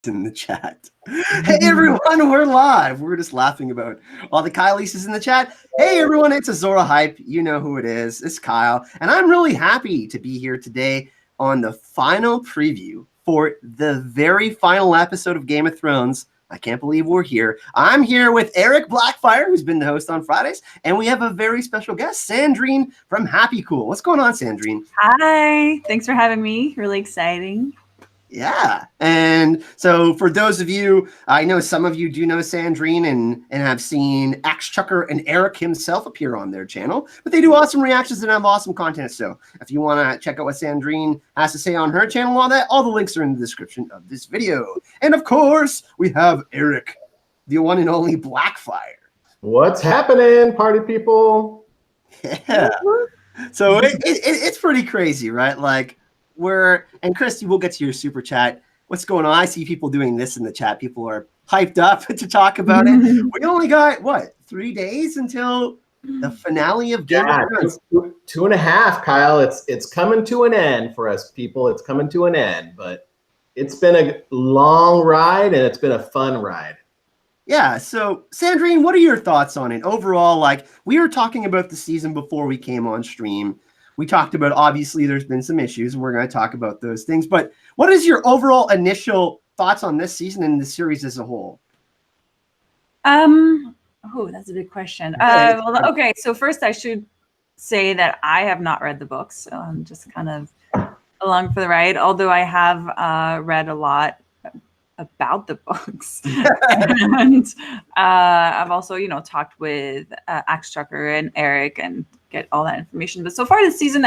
in the chat. Hey everyone, we're live. We're just laughing about all the Kylie's in the chat. Hey everyone, it's Azora Hype. You know who it is. It's Kyle. And I'm really happy to be here today on the final preview for the very final episode of Game of Thrones. I can't believe we're here. I'm here with Eric Blackfire, who's been the host on Fridays, and we have a very special guest, Sandrine from Happy Cool. What's going on, Sandrine? Hi. Thanks for having me. Really exciting. Yeah. And so for those of you, I know some of you do know Sandrine and have seen Axe Chucker and Eric himself appear on their channel, but they do awesome reactions and have awesome content. So if you want to check out what Sandrine has to say on her channel, all the links are in the description of this video. And of course, we have Eric, the one and only Blackfire. What's happening, party people? Yeah. So it's pretty crazy, right? Like, and Christy, we'll get to your super chat. What's going on? I see people doing this in the chat. People are hyped up to talk about it. We only got, 3 days until the finale of Game of Thrones? 2.5, Kyle. It's coming to an end for us people. It's coming to an end, but it's been a long ride and it's been a fun ride. Yeah, so Sandrine, what are your thoughts on it? Overall, like, we were talking about the season before we came on stream. We talked about, obviously, there's been some issues. We're going to talk about those things. But what is your overall initial thoughts on this season and the series as a whole? That's a big question. Okay, so first I should say that I have not read the books. So I'm just kind of along for the ride, although I have read a lot about the books. And I've also, talked with Axe Chucker and Eric and get all that information. But so far this season,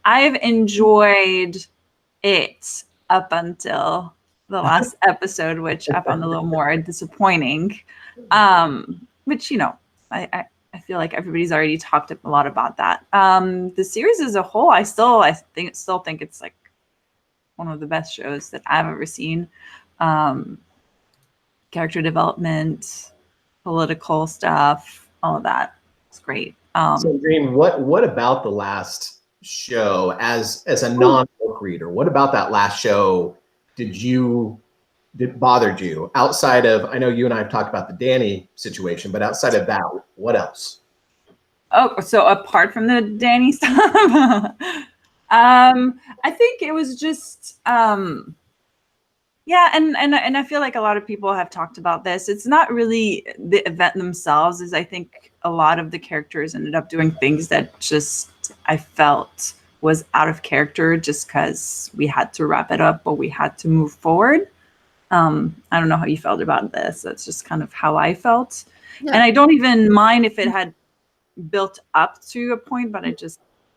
I've enjoyed it up until the last episode, which I found a little more disappointing. Which, I feel like everybody's already talked a lot about that. The series as a whole, I still think it's like one of the best shows that I've ever seen. Character development, political stuff, all of that. It's great. So, Green, what about the last show as a non-book reader? What about that last show bothered you outside of? I know you and I have talked about the Dany situation, but outside of that, what else? Oh, so apart from the Dany stuff, I think it was just. Yeah, and I feel like a lot of people have talked about this. It's not really the event themselves, as I think a lot of the characters ended up doing things that just I felt was out of character just because we had to wrap it up, but we had to move forward. I don't know how you felt about this. That's just kind of how I felt. Yeah. And I don't even mind if it had built up to a point, but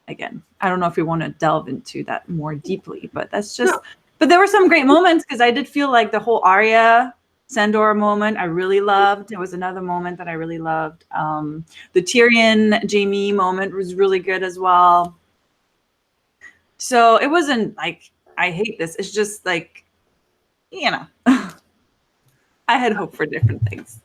again, I don't know if we want to delve into that more deeply, but that's just... No. But there were some great moments because I did feel like the whole Arya Sandor moment I really loved. It was another moment that I really loved. The Tyrion Jaime moment was really good as well. So it wasn't like I hate this. It's just like, I had hope for different things.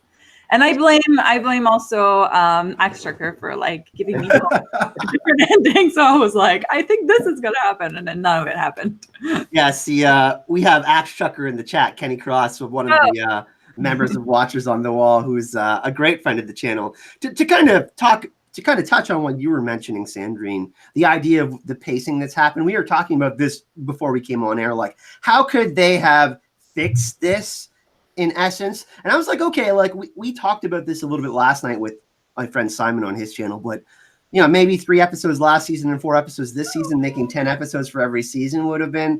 And I blame also Axe Chucker for like giving me hope for different endings. So I was like, I think this is gonna happen, and then none of it happened. Yeah, see, we have Axe Chucker in the chat, Kenny Cross, one of the members of Watchers on the Wall, who's a great friend of the channel. To kind of touch on what you were mentioning, Sandrine, the idea of the pacing that's happened. We were talking about this before we came on air. Like, how could they have fixed this? In essence, and I was like, okay, like we talked about this a little bit last night with my friend Simon on his channel, but maybe 3 episodes last season and 4 episodes this season, making 10 episodes for every season would have been,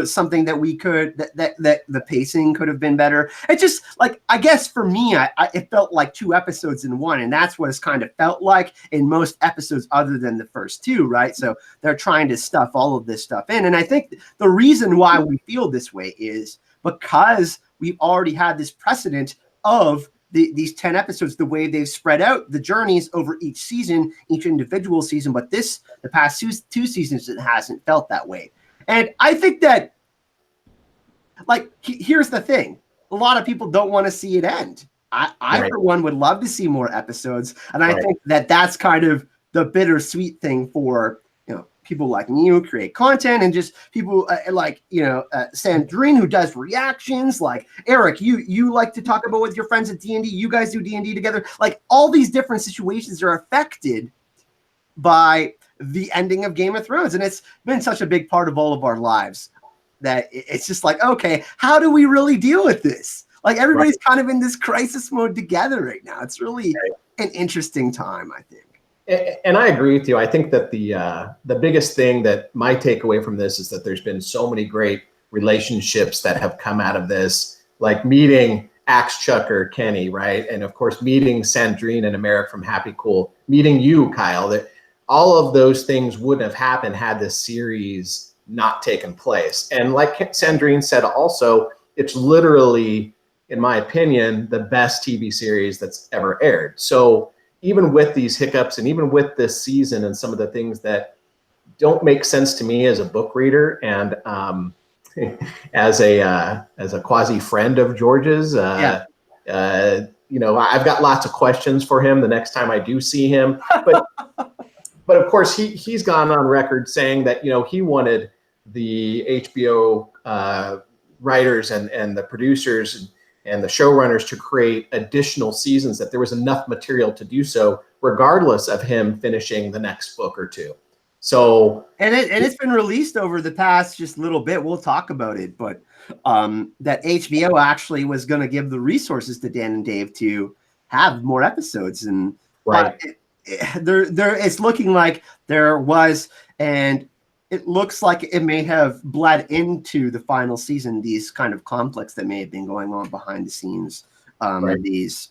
something that we could that the pacing could have been better. It just like, I guess for me, it felt like 2 episodes in one, and that's what it's kind of felt like in most episodes other than the first 2, right? So they're trying to stuff all of this stuff in, and I think the reason why we feel this way is because we've already had this precedent of these 10 episodes, the way they've spread out the journeys over each season, each individual season. But the past 2 seasons, it hasn't felt that way. And I think that, like, here's the thing. A lot of people don't want to see it end. I for one, would love to see more episodes. And I think that that's kind of the bittersweet thing for people like me who create content, and just people like, Sandrine, who does reactions. Like Eric, you like to talk about with your friends at D&D. You guys do D&D together. Like all these different situations are affected by the ending of Game of Thrones. And it's been such a big part of all of our lives that it's just like, okay, how do we really deal with this? Like everybody's kind of in this crisis mode together right now. It's really an interesting time, I think. And I agree with you. I think that the biggest thing that my takeaway from this is that there's been so many great relationships that have come out of this, like meeting Axe Chucker Kenny, right? And of course, meeting Sandrine and Americ from Happy Cool, meeting you, Kyle, that all of those things wouldn't have happened had this series not taken place. And like Sandrine said, also, it's literally, in my opinion, the best TV series that's ever aired. So even with these hiccups and even with this season and some of the things that don't make sense to me as a book reader and as a quasi friend of George's, I've got lots of questions for him the next time I do see him. But of course, he's gone on record saying that, he wanted the HBO writers and the producers and the showrunners to create additional seasons, that there was enough material to do so, regardless of him finishing the next book or two. So, and it's been released over the past just little bit. We'll talk about it, but that HBO actually was going to give the resources to Dan and Dave to have more episodes, and it's looking like there was, and it looks like it may have bled into the final season, these kind of conflicts that may have been going on behind the scenes. These,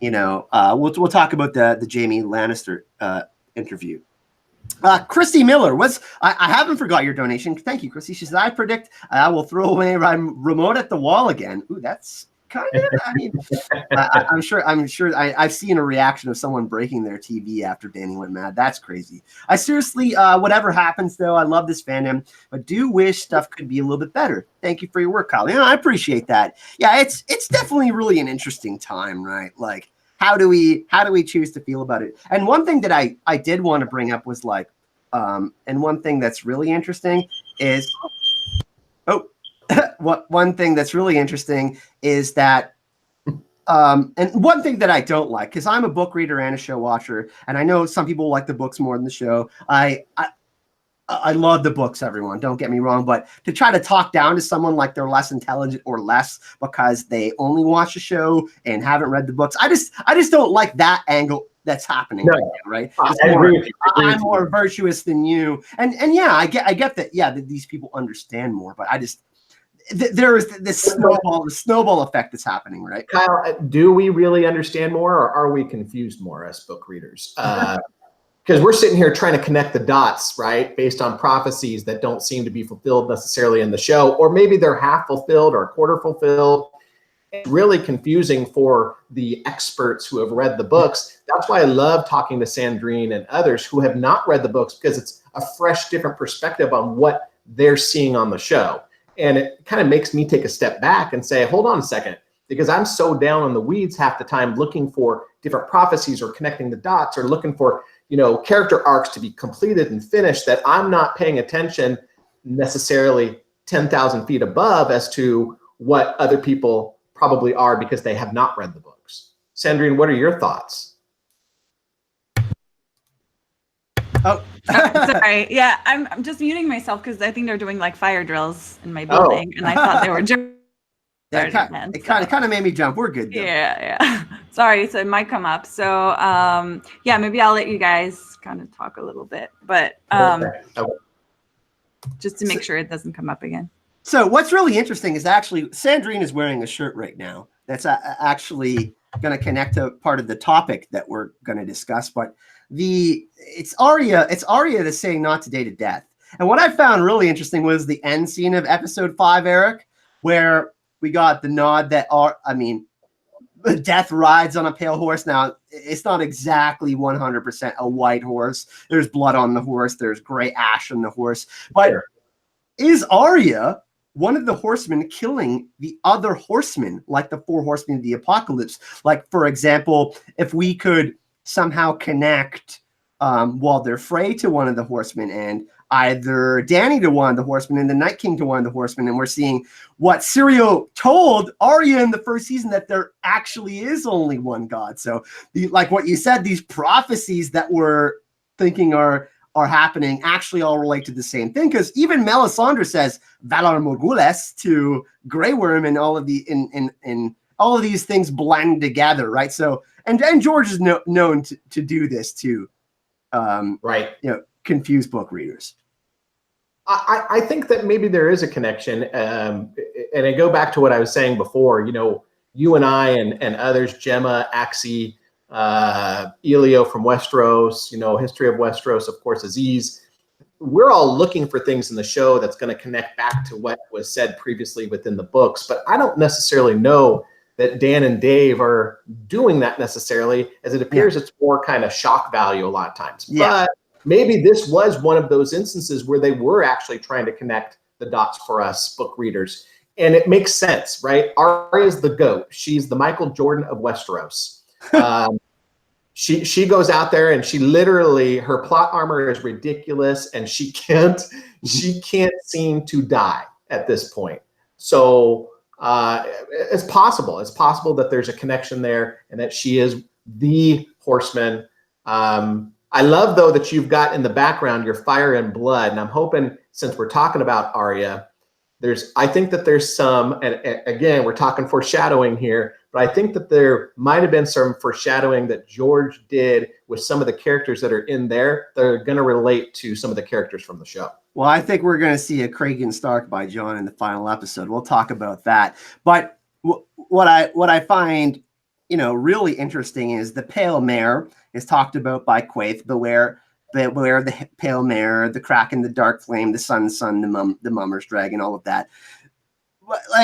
we'll talk about the Jaime Lannister interview. Christy Miller I haven't forgot your donation. Thank you, Christy. She says, I predict I will throw away my remote at the wall again. Ooh, that's kind of, I'm sure I've seen a reaction of someone breaking their TV after Danny went mad. That's crazy. I seriously, whatever happens though, I love this fandom, but do wish stuff could be a little bit better. Thank you for your work, Kyle. I appreciate that. Yeah, it's definitely really an interesting time, right? Like, how do we choose to feel about it? And one thing that I did want to bring up was like, and one thing that's really interesting is, one thing that's really interesting is that, and one thing that I don't like, because I'm a book reader and a show watcher, and I know some people like the books more than the show. I love the books, everyone. Don't get me wrong, but to try to talk down to someone like they're less intelligent or less because they only watch the show and haven't read the books, I just don't like that angle that's happening right now, right? I'm more virtuous than you, and yeah, I get that. Yeah, that these people understand more, but I just there is this snowball effect that's happening, right? Kyle, do we really understand more, or are we confused more as book readers? Because we're sitting here trying to connect the dots, right, based on prophecies that don't seem to be fulfilled necessarily in the show, or maybe they're half fulfilled or a quarter fulfilled. It's really confusing for the experts who have read the books. That's why I love talking to Sandrine and others who have not read the books, because it's a fresh, different perspective on what they're seeing on the show. And it kind of makes me take a step back and say, hold on a second, because I'm so down in the weeds half the time looking for different prophecies or connecting the dots or looking for, character arcs to be completed and finished, that I'm not paying attention necessarily 10,000 feet above as to what other people probably are because they have not read the books. Sandrine, what are your thoughts? Oh, sorry. Yeah, I'm just muting myself because I think they're doing like fire drills in my building, and I thought they were just. It kind of made me jump. We're good though. Yeah. Sorry, so it might come up. So maybe I'll let you guys kind of talk a little bit, but just to make sure it doesn't come up again. So what's really interesting is actually Sandrine is wearing a shirt right now that's actually going to connect to part of the topic that we're going to discuss. But it's Arya that's saying not today to death. And what I found really interesting was the end scene of episode 5, Eric, where we got the nod that Death rides on a pale horse. Now, it's not exactly 100% a white horse. There's blood on the horse. There's gray ash on the horse. But is Arya one of the horsemen killing the other horsemen, like the 4 horsemen of the apocalypse? Like, for example, if we could somehow connect Walder Frey to one of the horsemen, and either Dany to one of the horsemen, and the Night King to one of the horsemen. And we're seeing what Syrio told Arya in the first season, that there actually is only one God. So, like what you said, these prophecies that we're thinking are happening actually all relate to the same thing, because even Melisandre says Valar Morghulis to Grey Worm, and all of the in all of these things blend together, right? So and George is known to do this too, right? Confuse book readers. I think that maybe there is a connection, and I go back to what I was saying before. You and I and others, Gemma, Axie, Elio from Westeros, History of Westeros, of course, Aziz. We're all looking for things in the show that's going to connect back to what was said previously within the books. But I don't necessarily know that Dan and Dave are doing that necessarily, as it appears it's more kind of shock value a lot of times. But maybe this was one of those instances where they were actually trying to connect the dots for us book readers. And it makes sense, right? Arya's the GOAT. She's the Michael Jordan of Westeros. She goes out there and she literally, her plot armor is ridiculous, and she can't seem to die at this point. So it's possible that there's a connection there, and that she is the horseman. I love, though, that you've got in the background your fire and blood, and I'm hoping, since we're talking about Arya, I think that there's some, and again, we're talking foreshadowing here, but I think that there might have been some foreshadowing that George did with some of the characters that are in there that are going to relate to some of the characters from the show. Well, I think we're going to see a Kragan Stark by Jon in the final episode. We'll talk about that. But what I find, really interesting is the Pale Mare is talked about by Quaithe. Beware the Pale Mare, the Kraken, the Dark Flame, the Sun's Son, the Mummer's Dragon, all of that.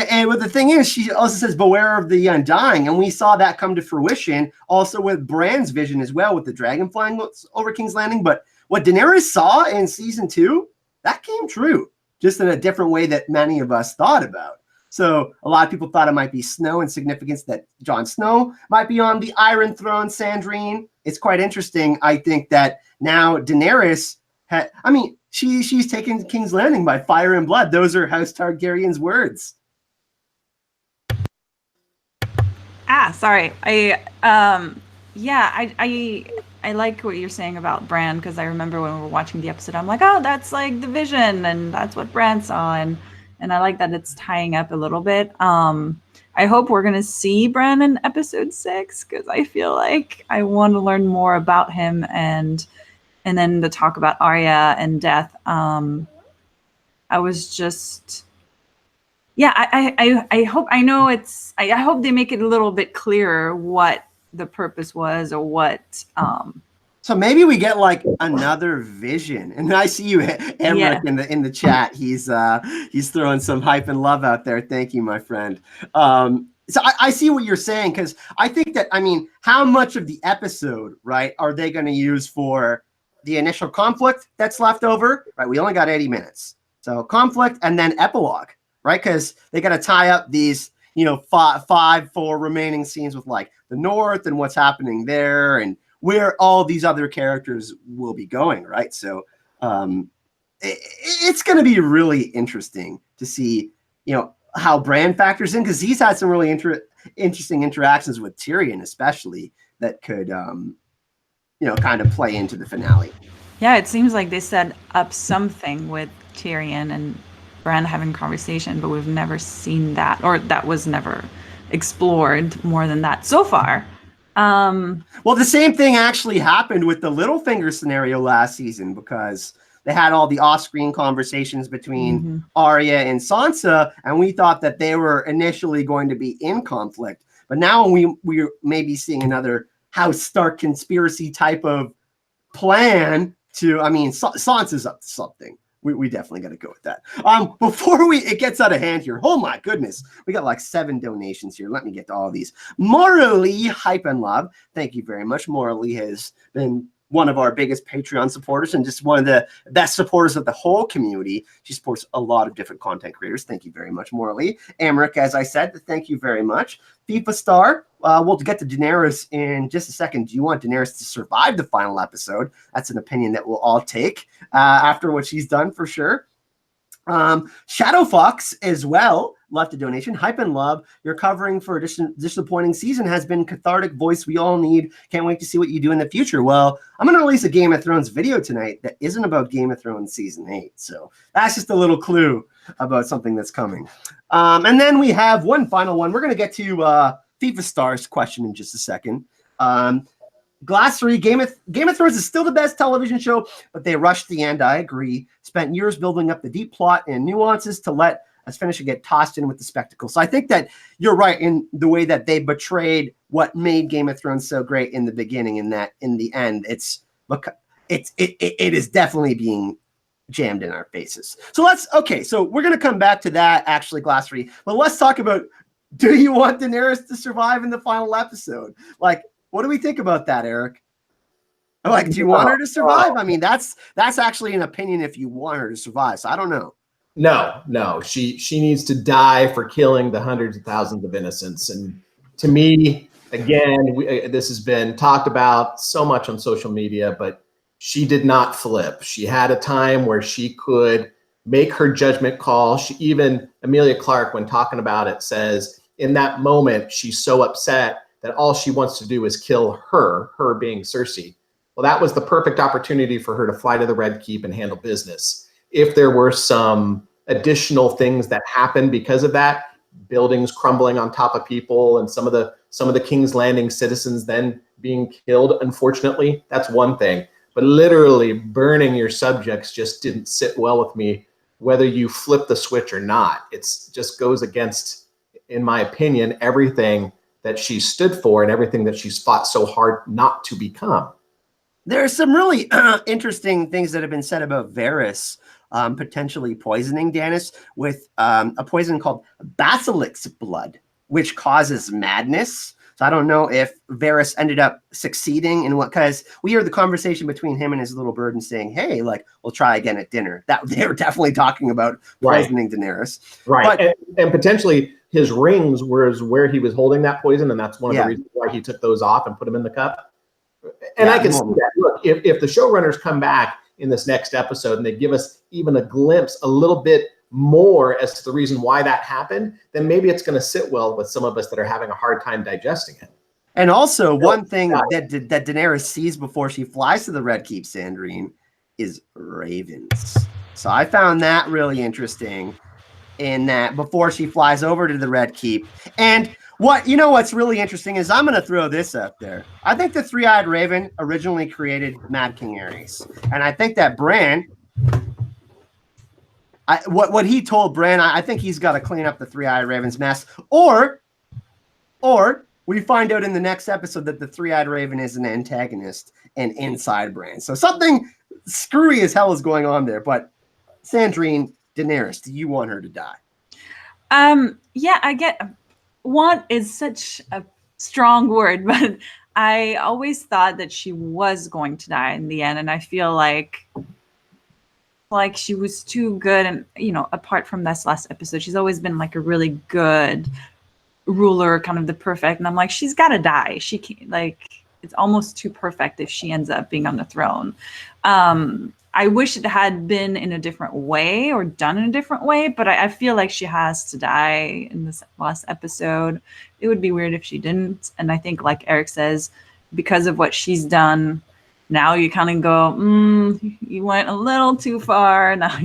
And the thing is, she also says, beware of the Undying. And we saw that come to fruition also with Bran's vision as well, with the dragon flying over King's Landing. But what Daenerys saw in season 2, that came true, just in a different way that many of us thought about. So a lot of people thought it might be Snow in significance, that Jon Snow might be on the Iron Throne, Sandrine. It's quite interesting. I think that now Daenerys she's taken King's Landing by fire and blood. Those are House Targaryen's words. Sorry. I like what you're saying about Bran, because I remember when we were watching the episode, I'm like, oh, that's like the vision, and that's what Bran saw, and I like that it's tying up a little bit. I hope we're gonna see Bran in episode 6, because I feel like I want to learn more about him, and then to talk about Arya and death. I was just, I hope they make it a little bit clearer what the purpose was, or what. So maybe we get like another vision. And I see you, Emmerich, in the chat. He's throwing some hype and love out there. Thank you, my friend. So I see what you're saying, because I think that, how much of the episode, right, are they going to use for the initial conflict that's left over? Right, we only got 80 minutes. So conflict and then epilogue, right? Because they got to tie up these, 4 remaining scenes with like the North and what's happening there, and where all these other characters will be going, right? So it's going to be really interesting to see, how Bran factors in, because he's had some really interesting interactions with Tyrion, especially, that could, kind of play into the finale. Yeah, it seems like they set up something with Tyrion and Bran having a conversation, but we've never seen that, or that was never explored more than that so far. Well, the same thing actually happened with the Littlefinger scenario last season, because they had all the off-screen conversations between Arya and Sansa, and we thought that they were initially going to be in conflict. But now we're maybe seeing another House Stark conspiracy type of plan to, Sansa's up to something. We definitely got to go with that. Before it gets out of hand here, oh my goodness, we got like 7 donations here. Let me get to all of these. Morally, hype and love. Thank you very much. Morally has been one of our biggest Patreon supporters and just one of the best supporters of the whole community. She supports a lot of different content creators. Thank you very much, Morley. Amric, as I said, thank you very much. FIFA Star, we'll get to Daenerys in just a second. Do you want Daenerys to survive the final episode? That's an opinion that we'll all take after what she's done for sure. Shadow Fox as well left a donation. Hype and love. Your covering for a disappointing season has been cathartic voice we all need. Can't wait to see what you do in the future. Well, I'm going to release a Game of Thrones video tonight that isn't about Game of Thrones season 8. So that's just a little clue about something that's coming. And then we have one final one. We're going to get to FIFA Stars question in just a second. Glass3, Game of Thrones is still the best television show, but they rushed the end. I agree. Spent years building up the deep plot and nuances to let us finish and get tossed in with the spectacle. So I think that you're right in the way that they betrayed what made Game of Thrones so great in the beginning, and that in the end, it is definitely being jammed in our faces. So so we're going to come back to that actually, Glass3, but let's talk about, do you want Daenerys to survive in the final episode? Like, what do we think about that, Eric? Like, do you want her to survive? I mean, that's actually an opinion if you want her to survive. So I don't know. No. She needs to die for killing the hundreds of thousands of innocents. And to me, again, this has been talked about so much on social media, but she did not flip. She had a time where she could make her judgment call. Even Emilia Clarke, when talking about it, says in that moment, she's so upset that all she wants to do is kill her being Cersei. Well, that was the perfect opportunity for her to fly to the Red Keep and handle business. If there were some additional things that happened because of that, buildings crumbling on top of people and some of the King's Landing citizens then being killed, unfortunately, that's one thing. But literally burning your subjects just didn't sit well with me, whether you flip the switch or not. It just goes against, in my opinion, everything that she stood for and everything that she's fought so hard not to become. There are some really interesting things that have been said about Varys potentially poisoning Daenerys with a poison called basilisk's blood, which causes madness. So I don't know if Varys ended up succeeding in because we heard the conversation between him and his little bird and saying, hey, like, we'll try again at dinner. That they were definitely talking about poisoning Daenerys. Right. But, and potentially his rings was where he was holding that poison. And that's one of the reasons why he took those off and put them in the cup. And I can see that. Look, if the showrunners come back in this next episode and they give us even a glimpse, a little bit more as to the reason why that happened, then maybe it's going to sit well with some of us that are having a hard time digesting it. And also, one thing that Daenerys sees before she flies to the Red Keep, Sandrine, is ravens. So I found that really interesting in that before she flies over to the Red Keep. And what's really interesting is I'm going to throw this out there. I think the three-eyed raven originally created Mad King Aerys. And I think that Bran, what he told Bran, I think he's got to clean up the three-eyed raven's mess. Or we find out in the next episode that the three-eyed raven is an antagonist and inside Bran. So something screwy as hell is going on there. But Sandrine, Daenerys, do you want her to die? Yeah, I get... Want is such a strong word, but I always thought that she was going to die in the end, and I feel like she was too good. And apart from this last episode, she's always been like a really good ruler, kind of the perfect. And I'm like, she's got to die. She can't, it's almost too perfect if she ends up being on the throne. I wish it had been in a different way or done in a different way, but I feel like she has to die in this last episode. It would be weird if she didn't. And I think, like Eric says, because of what she's done, now you kind of go, you went a little too far. Now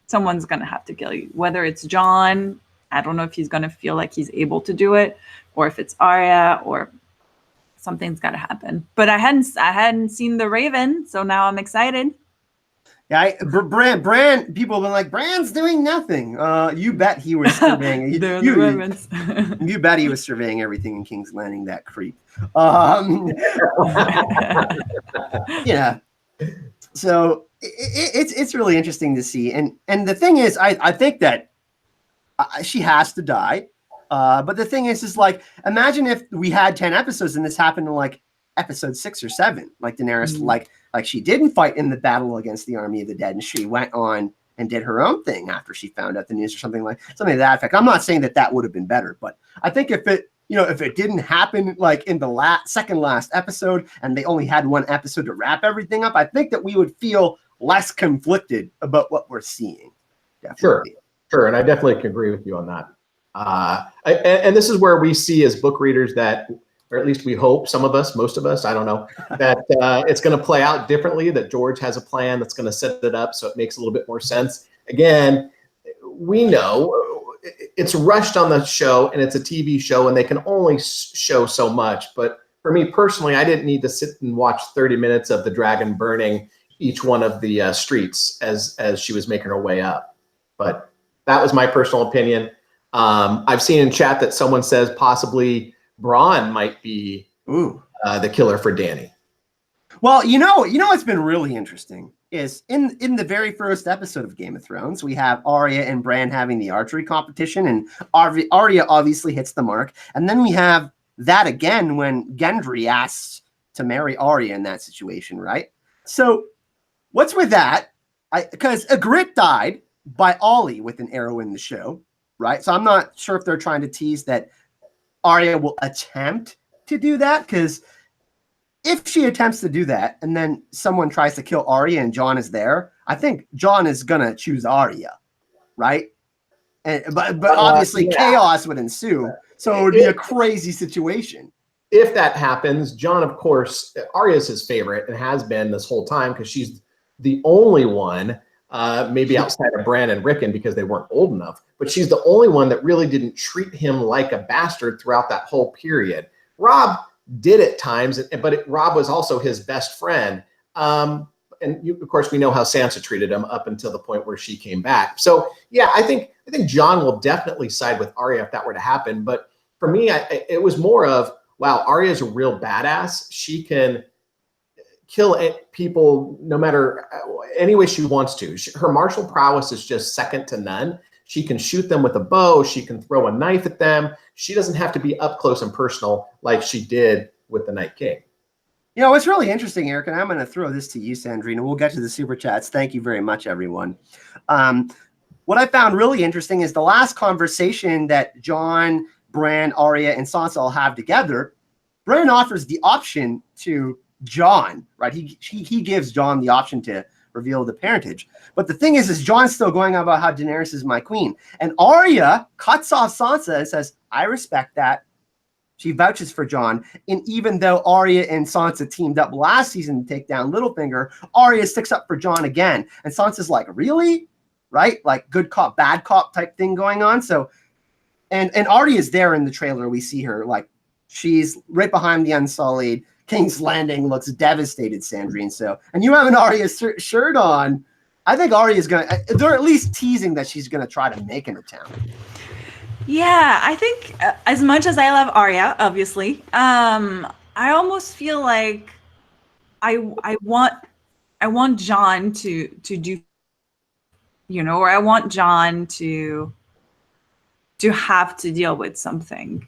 someone's going to have to kill you. Whether it's Jon, I don't know if he's going to feel like he's able to do it, or if it's Arya, or something's got to happen. But I hadn't seen the Raven, so now I'm excited. Yeah, Bran. People have been like, Bran's doing nothing. You bet he was surveying. You bet he was surveying everything in King's Landing. That creep. Yeah. So it's really interesting to see, and the thing is, I think that she has to die. But the thing is like, imagine if we had 10 episodes and this happened in like episode 6 or 7, like Daenerys, like she didn't fight in the battle against the army of the dead, and she went on and did her own thing after she found out the news or something to that effect. I'm not saying that would have been better, but I think if it didn't happen like in the second last episode and they only had one episode to wrap everything up, I think that we would feel less conflicted about what we're seeing. Definitely. Sure. And I definitely can agree with you on that. And this is where we see as book readers that, or at least we hope, some of us, most of us, I don't know, that it's going to play out differently, that George has a plan that's going to set it up so it makes a little bit more sense. Again, we know it's rushed on the show and it's a TV show and they can only show so much. But for me personally, I didn't need to sit and watch 30 minutes of the dragon burning each one of the streets as she was making her way up. But that was my personal opinion. I've seen in chat that someone says possibly Bronn might be the killer for Dany. Well, what's been really interesting is in the very first episode of Game of Thrones, we have Arya and Bran having the archery competition, and Arya obviously hits the mark. And then we have that again when Gendry asks to marry Arya in that situation, right? So what's with that? Because Ygritte died by Ollie with an arrow in the show, right? So I'm not sure if they're trying to tease that Arya will attempt to do that, because if she attempts to do that and then someone tries to kill Arya and Jon is there, I think Jon is gonna choose Arya, right? But obviously chaos would ensue, so it would be a crazy situation. If that happens, Jon, of course, Arya is his favorite and has been this whole time because she's the only one, maybe outside of Bran and Rickon because they weren't old enough, but she's the only one that really didn't treat him like a bastard throughout that whole period. Robb did at times, but Robb was also his best friend. Of course, we know how Sansa treated him up until the point where she came back. So, yeah, I think Jon will definitely side with Arya if that were to happen. But for me, it was more of, wow, Arya is a real badass. She can kill people no matter any way she wants to. Her martial prowess is just second to none. She can shoot them with a bow. She can throw a knife at them. She doesn't have to be up close and personal like she did with the Night King. It's really interesting, Eric, and I'm going to throw this to you, Sandrine. We'll get to the super chats. Thank you very much, everyone. What I found really interesting is the last conversation that Jon, Bran, Arya, and Sansa all have together. Bran offers the option to Jon, right? He gives Jon the option to reveal the parentage. But the thing is Jon's still going on about how Daenerys is my queen. And Arya cuts off Sansa and says, I respect that. She vouches for Jon. And even though Arya and Sansa teamed up last season to take down Littlefinger, Arya sticks up for Jon again. And Sansa's like, really? Right? Like good cop, bad cop type thing going on. So, and Arya's there in the trailer. We see her like she's right behind the Unsullied. King's Landing looks devastated, Sandrine. So, and you have an Arya shirt on. I think Arya's they're at least teasing that she's gonna try to make an attempt. Yeah, I think as much as I love Arya, obviously, I almost feel like I want Jon to do, or I want Jon to have to deal with something.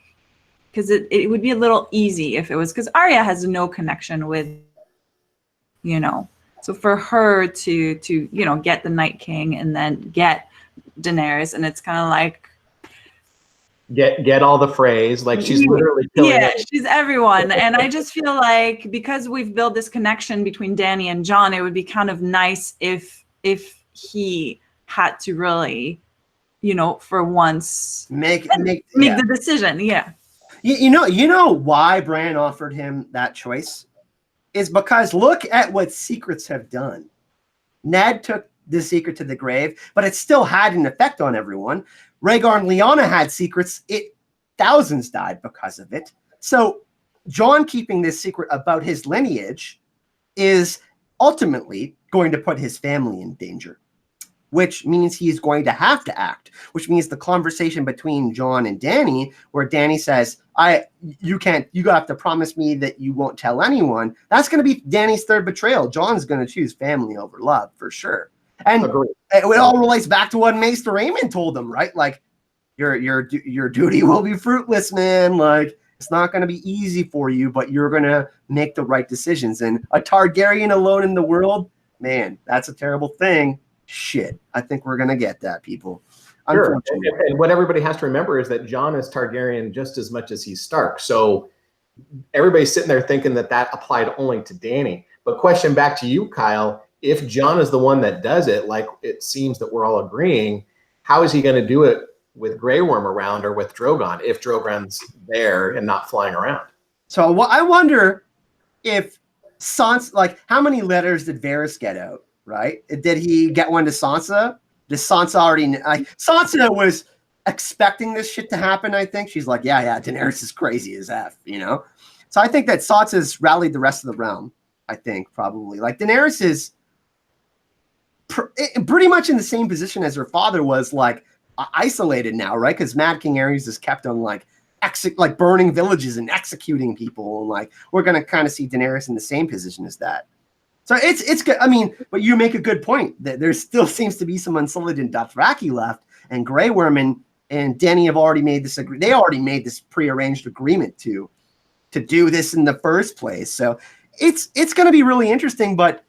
Because it would be a little easy if it was, because Arya has no connection with, so for her to get the Night King and then get Daenerys, and it's kind of like get all the phrase, like she's literally killing it. She's everyone. And I just feel like because we've built this connection between Dany and Jon, it would be kind of nice if he had to really, for once make the decision. Yeah. You know why Bran offered him that choice? Is because look at what secrets have done. Ned took the secret to the grave, but it still had an effect on everyone. Rhaegar and Lyanna had secrets. Thousands died because of it. So Jon keeping this secret about his lineage is ultimately going to put his family in danger, which means he's going to have to act, which means the conversation between Jon and Dany, where Dany says, you have to promise me that you won't tell anyone. That's going to be Dany's third betrayal. Jon's going to choose family over love for sure. And it all relates back to what Maester Aemon told him, right? Like your duty will be fruitless, man. Like It's not going to be easy for you, but you're going to make the right decisions. And a Targaryen alone in the world, man, that's a terrible thing. Shit, I think we're going to get that, people. Sure. And what everybody has to remember is that Jon is Targaryen just as much as he's Stark. So everybody's sitting there thinking that that applied only to Dany. But question back to you, Kyle, if Jon is the one that does it, like it seems that we're all agreeing, how is he going to do it with Grey Worm around or with Drogon if Drogon's there and not flying around? So I wonder if Sansa, like, how many letters did Varys get out, right? Did he get one to Sansa? Does Sansa already Sansa was expecting this shit to happen, I think. She's like, yeah, Daenerys is crazy as F, you know? So I think that Sansa's rallied the rest of the realm, I think, probably. Like, Daenerys is pretty much in the same position as her father was, like, isolated now, right? Because Mad King Aerys is kept on, like burning villages and executing people. And, like, we're going to kind of see Daenerys in the same position as that. So it's good. I mean, but you make a good point that there still seems to be some Unsullied and Dothraki left, and Grey Worm and Dany have already made this they already made this prearranged agreement to do this in the first place. So it's going to be really interesting. But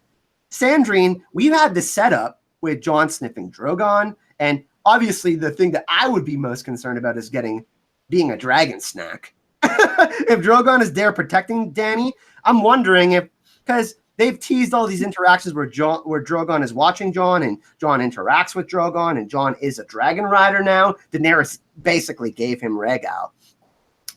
Sandrine, we've had this setup with Jon sniffing Drogon, and obviously the thing that I would be most concerned about is being a dragon snack. If Drogon is there protecting Dany, I'm wondering if, because they've teased all these interactions where Drogon is watching Jon, and Jon interacts with Drogon, and Jon is a dragon rider now. Daenerys basically gave him Rhaegal.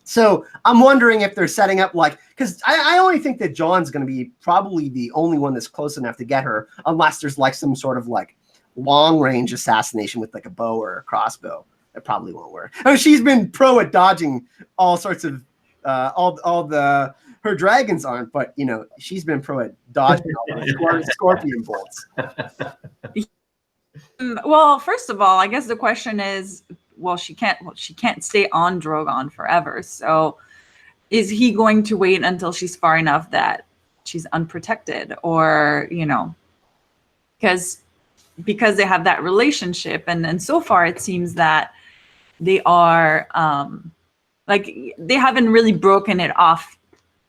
So I'm wondering if they're setting up, like, because I only think that Jon's going to be probably the only one that's close enough to get her, unless there's like some sort of like long range assassination with like a bow or a crossbow. It probably won't work. I mean, she's been pro at dodging all sorts of her dragons aren't, but you know, she's been pro at dodging scorpion bolts. Well, first of all, I guess the question is, well, she can't stay on Drogon forever. So is he going to wait until she's far enough that she's unprotected, or, you know, because they have that relationship, and so far it seems that they are like, they haven't really broken it off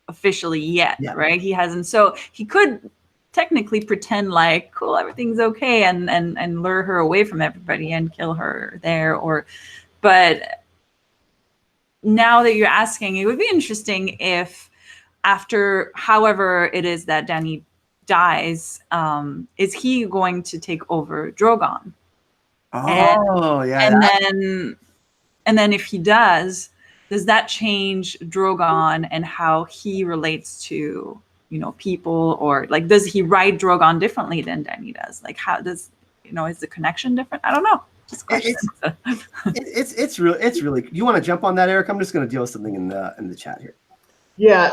officially yet, right? He hasn't. So he could technically pretend like, cool, everything's okay, and lure her away from everybody and kill her there. But now that you're asking, it would be interesting if after however it is that Dany dies, is he going to take over Drogon? And then if he does that change Drogon and how he relates to, you know, people, or like, does he ride Drogon differently than Dany does? Like, how does, you know, is the connection different? I don't know. Just it's really. You want to jump on that, Eric? I'm just going to deal with something in the chat here. Yeah.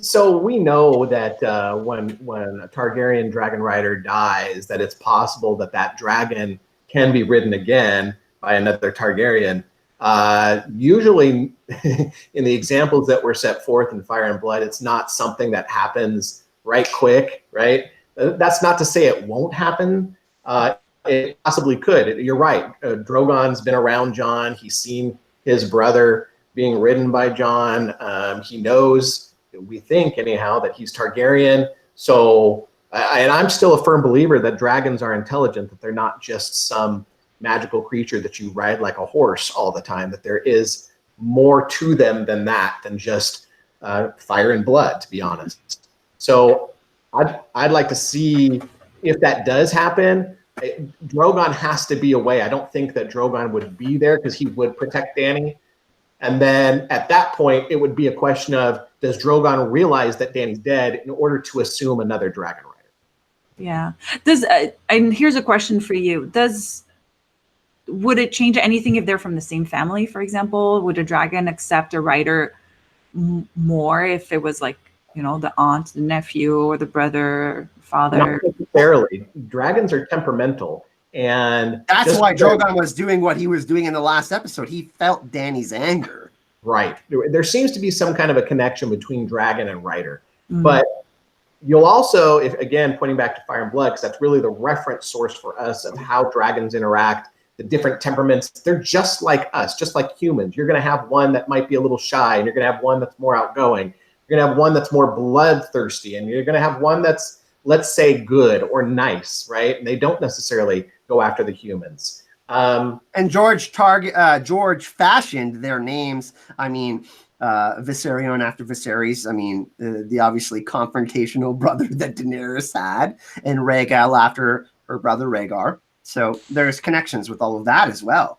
So we know that when a Targaryen dragon rider dies, that it's possible that dragon can be ridden again by another Targaryen. Usually in the examples that were set forth in Fire and Blood, it's not something that happens right quick, right? That's not to say it won't happen. It possibly could. You're right. Drogon's been around Jon. He's seen his brother being ridden by Jon. He knows, we think anyhow, that he's Targaryen. So, and I'm still a firm believer that dragons are intelligent, that they're not just some magical creature that you ride like a horse all the time, that there is more to them than that, than just fire and blood, to be honest. So I'd like to see if that does happen. Drogon has to be away. I don't think that Drogon would be there because he would protect Dany. And then at that point, it would be a question of, does Drogon realize that Dany's dead in order to assume another dragon rider? Yeah. And here's a question for you. Would it change anything if they're from the same family, for example? Would a dragon accept a rider more if it was like, you know, the aunt, the nephew, or the brother, father? Not necessarily. Dragons are temperamental. And that's why Drogon was doing what he was doing in the last episode. He felt Dany's anger. Right. There seems to be some kind of a connection between dragon and rider. Mm-hmm. But you'll also, if again, pointing back to Fire and Blood, because that's really the reference source for us of how dragons interact. the different temperaments. They're just like us, just like humans. You're going to have one that might be a little shy, and you're going to have one that's more outgoing. You're going to have one that's more bloodthirsty, and you're going to have one that's, let's say, good or nice, right? And they don't necessarily go after the humans. And George fashioned their names. I mean, Vissarion after Viserys. I mean, the obviously confrontational brother that Daenerys had, and Rhaegal after her brother Rhaegar. So there's connections with all of that as well.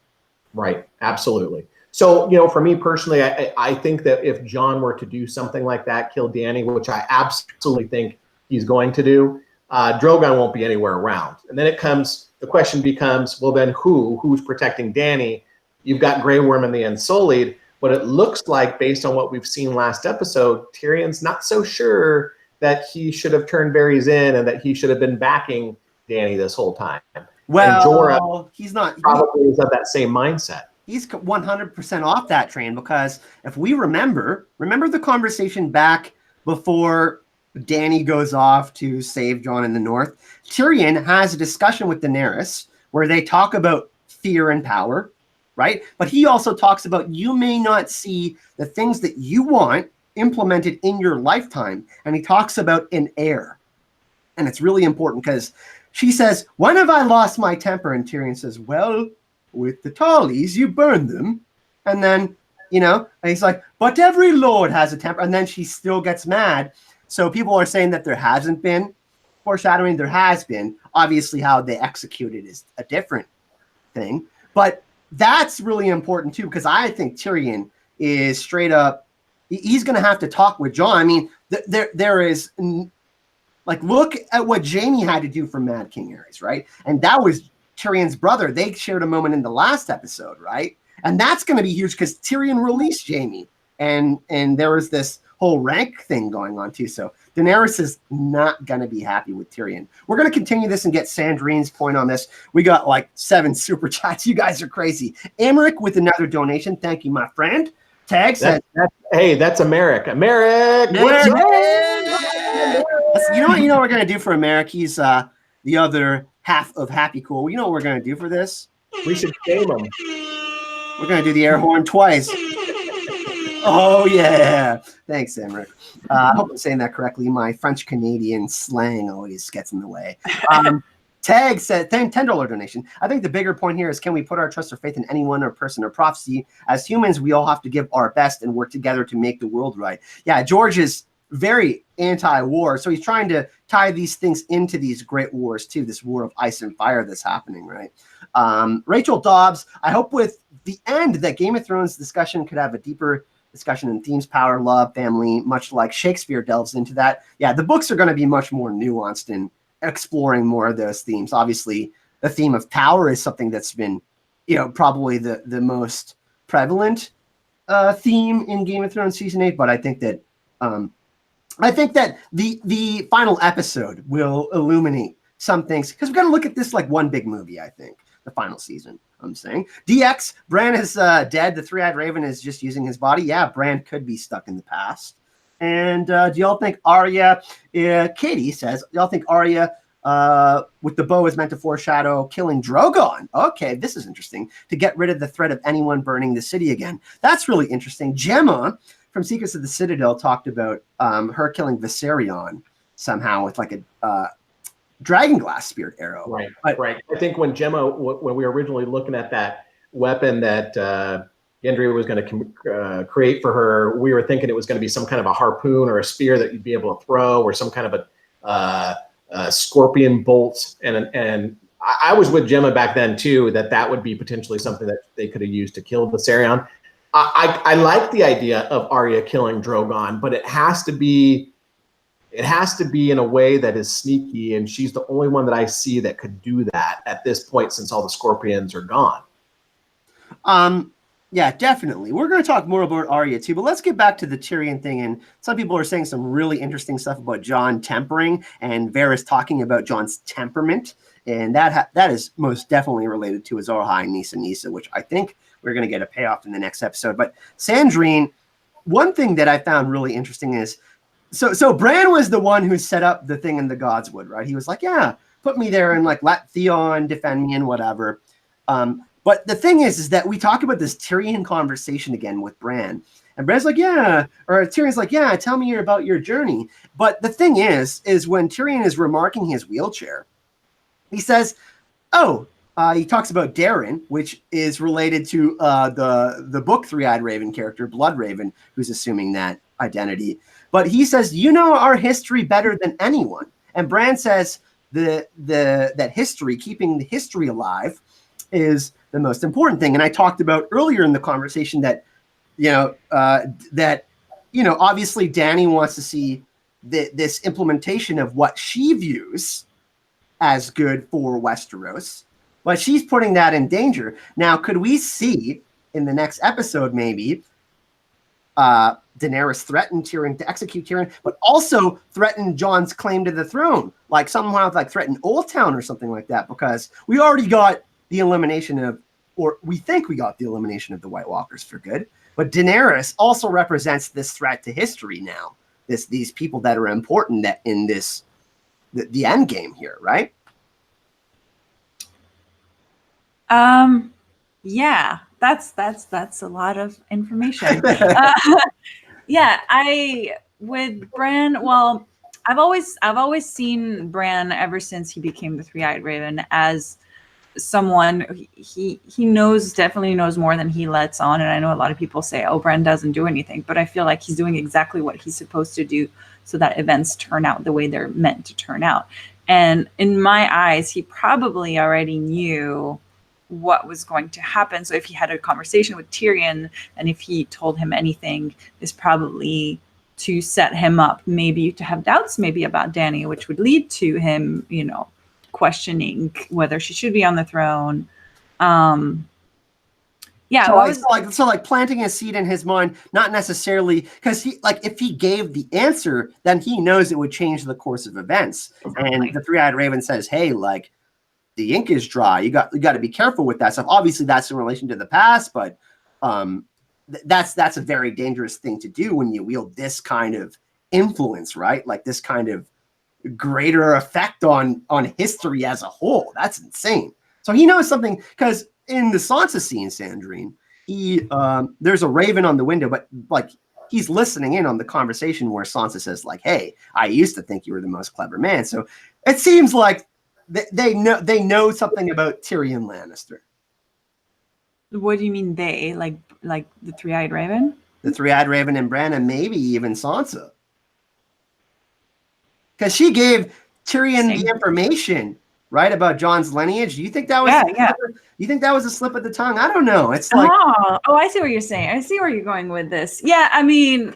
Right. Absolutely. So, you know, for me personally, I think that if Jon were to do something like that, kill Dany, which I absolutely think he's going to do, Drogon won't be anywhere around. And then the question becomes, well, then who's protecting Dany? You've got Grey Worm and the Unsullied, but it looks like, based on what we've seen last episode, Tyrion's not so sure that he should have turned Varys in and that he should have been backing Dany this whole time. Well, and Jorah he's not. Probably is of that same mindset. He's 100% off that train, because if we remember the conversation back before Dany goes off to save Jon in the north, Tyrion has a discussion with Daenerys where they talk about fear and power, right? But he also talks about, you may not see the things that you want implemented in your lifetime. And he talks about an heir. And it's really important, because she says, when have I lost my temper? And Tyrion says, well, with the Tarleys, you burn them. And then, you know, and he's like, but every lord has a temper. And then she still gets mad. So people are saying that there hasn't been foreshadowing. There has been. Obviously, how they execute it is a different thing. But that's really important, too, because I think Tyrion is straight up, he's going to have to talk with Jon. I mean, there is... Like, look at what Jaime had to do for Mad King Aerys, right? And that was Tyrion's brother. They shared a moment in the last episode, right? And that's going to be huge, because Tyrion released Jaime. And there was this whole rank thing going on, too. So Daenerys is not going to be happy with Tyrion. We're going to continue this and get Sandrine's point on this. We got like 7 super chats. You guys are crazy. Emmerich with another donation. Thank you, my friend. Tag says, hey, that's America. America! You know what we're going to do for America? He's the other half of Happy Cool. You know what we're going to do for this? We should shame him. We're going to do the air horn twice. Oh, yeah. Thanks, Emmerich. I hope I'm saying that correctly. My French-Canadian slang always gets in the way. Tag said, $10 donation. I think the bigger point here is, can we put our trust or faith in anyone or person or prophecy? As humans, we all have to give our best and work together to make the world right. Yeah, George is very anti-war, so he's trying to tie these things into these great wars too, this war of ice and fire that's happening, right? Rachel Dobbs, I hope with the end that Game of Thrones discussion could have a deeper discussion in themes, power, love, family, much like Shakespeare delves into that. Yeah, the books are going to be much more nuanced in exploring more of those themes. Obviously, the theme of power is something that's been, probably the most prevalent theme in Game of Thrones season 8, but I think that the final episode will illuminate some things, because we've got to look at this like one big movie. I think the final season. I'm saying DX Bran is dead. The three-eyed raven is just using his body. Yeah, Bran could be stuck in the past. And do y'all think Arya? Katie says, y'all think Arya with the bow is meant to foreshadow killing Drogon? Okay, this is interesting. To get rid of the threat of anyone burning the city again. That's really interesting. Gemma from Secrets of the Citadel talked about her killing Vissarion somehow with like a dragon glass spear arrow. Right, right. I think when Gemma, when we were originally looking at that weapon that Gendry was going to create for her, we were thinking it was going to be some kind of a harpoon or a spear that you'd be able to throw, or some kind of a scorpion bolt. And I was with Gemma back then too, that would be potentially something that they could have used to kill Vissarion. I like the idea of Arya killing Drogon, but it has to be in a way that is sneaky, and she's the only one that I see that could do that at this point, since all the scorpions are gone. Yeah, definitely. We're going to talk more about Arya too, but let's get back to the Tyrion thing. And some people are saying some really interesting stuff about Jon tempering, and Varys talking about Jon's temperament, and that is most definitely related to Azor Ahai and Nissa, which I think we're going to get a payoff in the next episode. But Sandrine, one thing that I found really interesting is, so Bran was the one who set up the thing in the Godswood, right? He was like, yeah, put me there and like let Theon defend me and whatever. But the thing is that we talk about this Tyrion conversation again with Bran. And Bran's like, yeah, or Tyrion's like, yeah, tell me about your journey. But the thing is when Tyrion is remarking his wheelchair, he says, he talks about Darren, which is related to the book Three-Eyed Raven character, Blood Raven, who's assuming that identity. But he says, you know our history better than anyone. And Bran says that history, keeping the history alive, is the most important thing. And I talked about earlier in the conversation that, obviously Dany wants to see this implementation of what she views as good for Westeros, but she's putting that in danger. Now, could we see in the next episode maybe Daenerys threaten Tyrion to execute Tyrion, but also threaten Jon's claim to the throne, like somehow like threaten Old Town or something like that, because we already got the elimination of, or we think we got the elimination of the White Walkers for good. But Daenerys also represents this threat to history now. These people that are important that in this the end game here, right? Yeah, that's a lot of information. Yeah, with Bran, well, I've always seen Bran ever since he became the Three-Eyed Raven as someone he definitely knows more than he lets on. And I know a lot of people say, oh, Bran doesn't do anything, but I feel like he's doing exactly what he's supposed to do so that events turn out the way they're meant to turn out. And in my eyes, he probably already knew what was going to happen. So if he had a conversation with Tyrion and if he told him anything, is probably to set him up, maybe to have doubts maybe about Dany, which would lead to him, questioning whether she should be on the throne. So planting a seed in his mind, not necessarily because if he gave the answer, then he knows it would change the course of events. Exactly. And the Three-Eyed Raven says, hey, the ink is dry. You got to be careful with that stuff. Obviously, that's in relation to the past, but that's a very dangerous thing to do when you wield this kind of influence, right? Like this kind of greater effect on history as a whole. That's insane. So he knows something, because in the Sansa scene, Sandrine, there's a raven on the window, but he's listening in on the conversation where Sansa says hey, I used to think you were the most clever man. So it seems like they know something about Tyrion Lannister. What do you mean they? Like the Three-Eyed Raven? The Three-Eyed Raven and Bran, and maybe even Sansa. Because she gave Tyrion the information, right, about Jon's lineage. Do you think that was you think that was a slip of the tongue? I don't know. It's like I see what you're saying. I see where you're going with this. Yeah, I mean,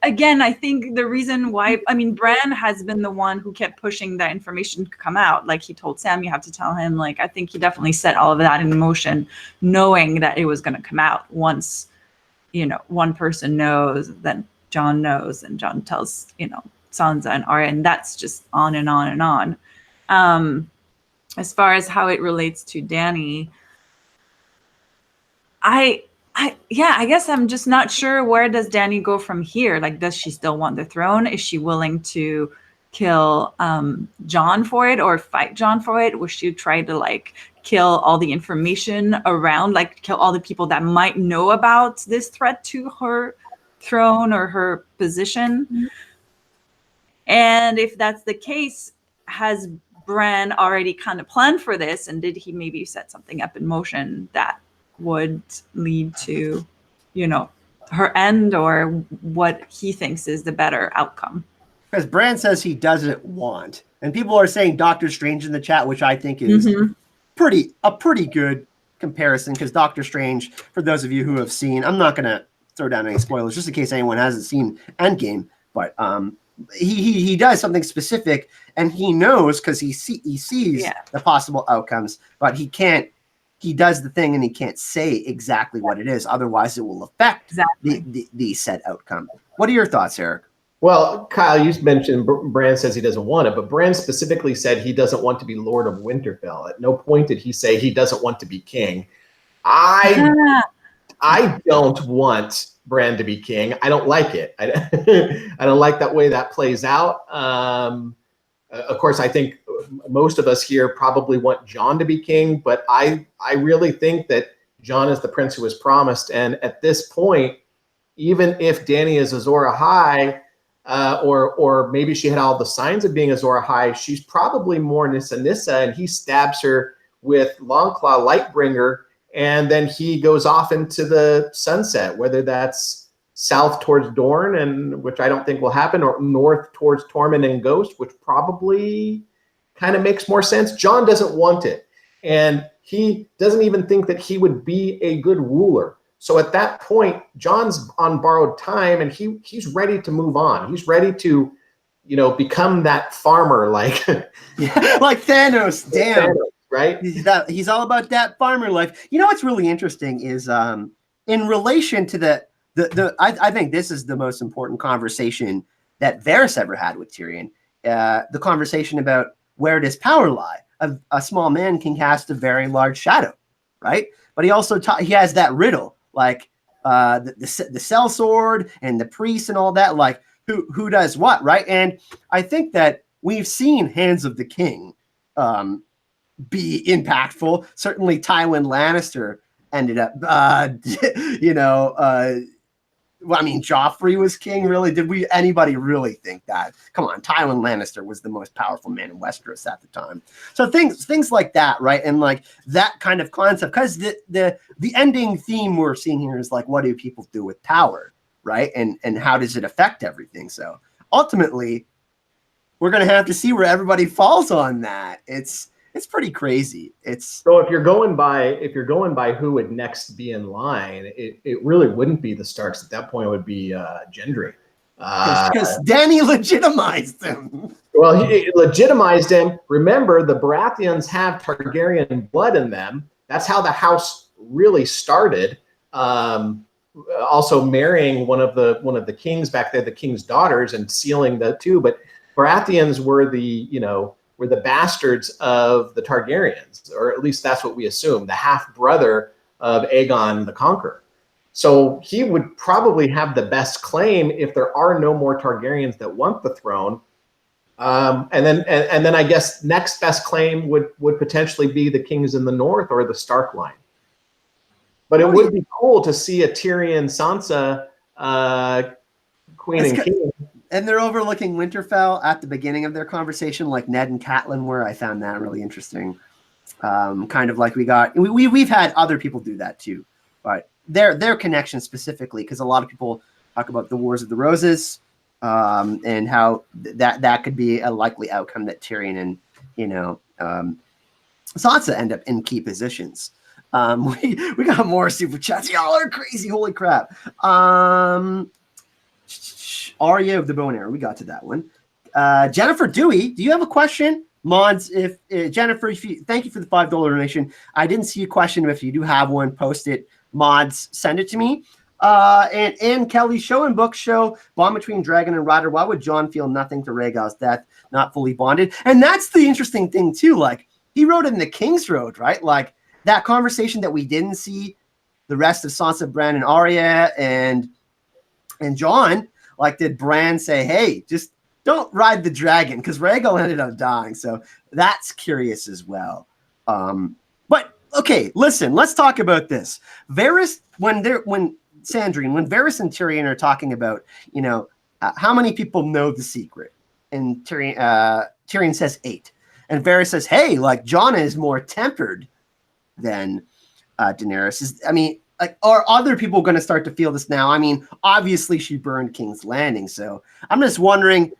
again, I think the reason why, Bran has been the one who kept pushing that information to come out. Like he told Sam, you have to tell him. I think he definitely set all of that in motion, knowing that it was going to come out. Once, one person knows, then Jon knows, and Jon tells, Sansa and Arya, and that's just on and on and on. As far as how it relates to Dany, I guess I'm just not sure, where does Dany go from here? Does she still want the throne? Is she willing to kill Jon for it, or fight Jon for it? Will she try to kill all the information around, kill all the people that might know about this threat to her throne or her position? Mm-hmm. And if that's the case, has Bran already kind of planned for this? And did he maybe set something up in motion that would lead to, her end, or what he thinks is the better outcome? Because Bran says he doesn't want. And people are saying Doctor Strange in the chat, which I think is a pretty good comparison, because Doctor Strange, for those of you who have seen, I'm not going to throw down any spoilers just in case anyone hasn't seen Endgame, but he does something specific, and he knows, because he sees the possible outcomes, but he does the thing and he can't say exactly what it is, otherwise it will affect the said outcome. What are your thoughts, Eric? Well, Kyle, you mentioned Bran says he doesn't want it, but Bran specifically said he doesn't want to be Lord of Winterfell. At no point did he say he doesn't want to be king. I don't want Bran to be king. I don't like it. I don't like that way that plays out. Of course, I think most of us here probably want Jon to be king, but I really think that Jon is the prince who was promised. And at this point, even if Dany is Azor Ahai, or maybe she had all the signs of being Azor Ahai, she's probably more Nissa Nissa, and he stabs her with Longclaw Lightbringer, and then he goes off into the sunset, whether that's south towards Dorne, and which I don't think will happen, or north towards Tormund and Ghost, which probably kind of makes more sense. Jon doesn't want it, and he doesn't even think that he would be a good ruler. So at that point, Jon's on borrowed time, and he's ready to move on. He's ready to, become that farmer, like like Thanos. Damn, Thanos, right? He's all about that farmer life. You know what's really interesting is in relation to I think this is the most important conversation that Varys ever had with Tyrion. The conversation about where does power lie? A small man can cast a very large shadow, right? But he also he has that riddle, like the sellsword and the priest and all that, like who does what, right? And I think that we've seen Hands of the King be impactful. Certainly Tywin Lannister ended up, well, I mean, Joffrey was king. Really, did anybody really think that? Come on, Tywin Lannister was the most powerful man in Westeros at the time. So things like that, right? And like that kind of concept, because the ending theme we're seeing here is like, what do people do with power, right? And how does it affect everything? So ultimately, we're gonna have to see where everybody falls on that. It's pretty crazy. So if you're going by who would next be in line, it really wouldn't be the Starks. At that point, it would be Gendry. Because Dany legitimized him. Well, he legitimized him. Remember, the Baratheons have Targaryen blood in them. That's how the house really started. Also marrying one of the kings back there, the king's daughters, and sealing the two. But Baratheons were the bastards of the Targaryens, or at least that's what we assume, the half-brother of Aegon the Conqueror. So he would probably have the best claim if there are no more Targaryens that want the throne. And then I guess next best claim would potentially be the kings in the north or the Stark line. But it would be cool to see a Tyrion Sansa queen and king. And they're overlooking Winterfell at the beginning of their conversation, like Ned and Catelyn were. I found that really interesting. Kind of like we've had other people do that too, but their connection specifically, because a lot of people talk about the Wars of the Roses, and how that could be a likely outcome that Tyrion and Sansa end up in key positions. We got more super chats. Y'all are crazy. Holy crap. Arya of the Bow and Arrow. We got to that one. Jennifer Dewey, do you have a question? Mods, if Jennifer, thank you for the $5 donation. I didn't see a question. If you do have one, post it. Mods, send it to me. And Kelly, show and book show Bond between Dragon and Rider. Why would Jon feel nothing to Rhaegal's death, not fully bonded? And that's the interesting thing too. Like he wrote in the King's Road, right? Like that conversation that we didn't see the rest of Sansa, Bran, and Arya and Jon. Like, did Bran say, hey, just don't ride the dragon? Because Rhaegal ended up dying. So that's curious as well. But, okay, listen, let's talk about this. Varys, when Sandrine, when Varys and Tyrion are talking about, how many people know the secret? And Tyrion says 8. And Varys says, hey, like, Jon is more tempered than Daenerys. Like, are other people going to start to feel this now? I mean, obviously she burned King's Landing, so I'm just wondering,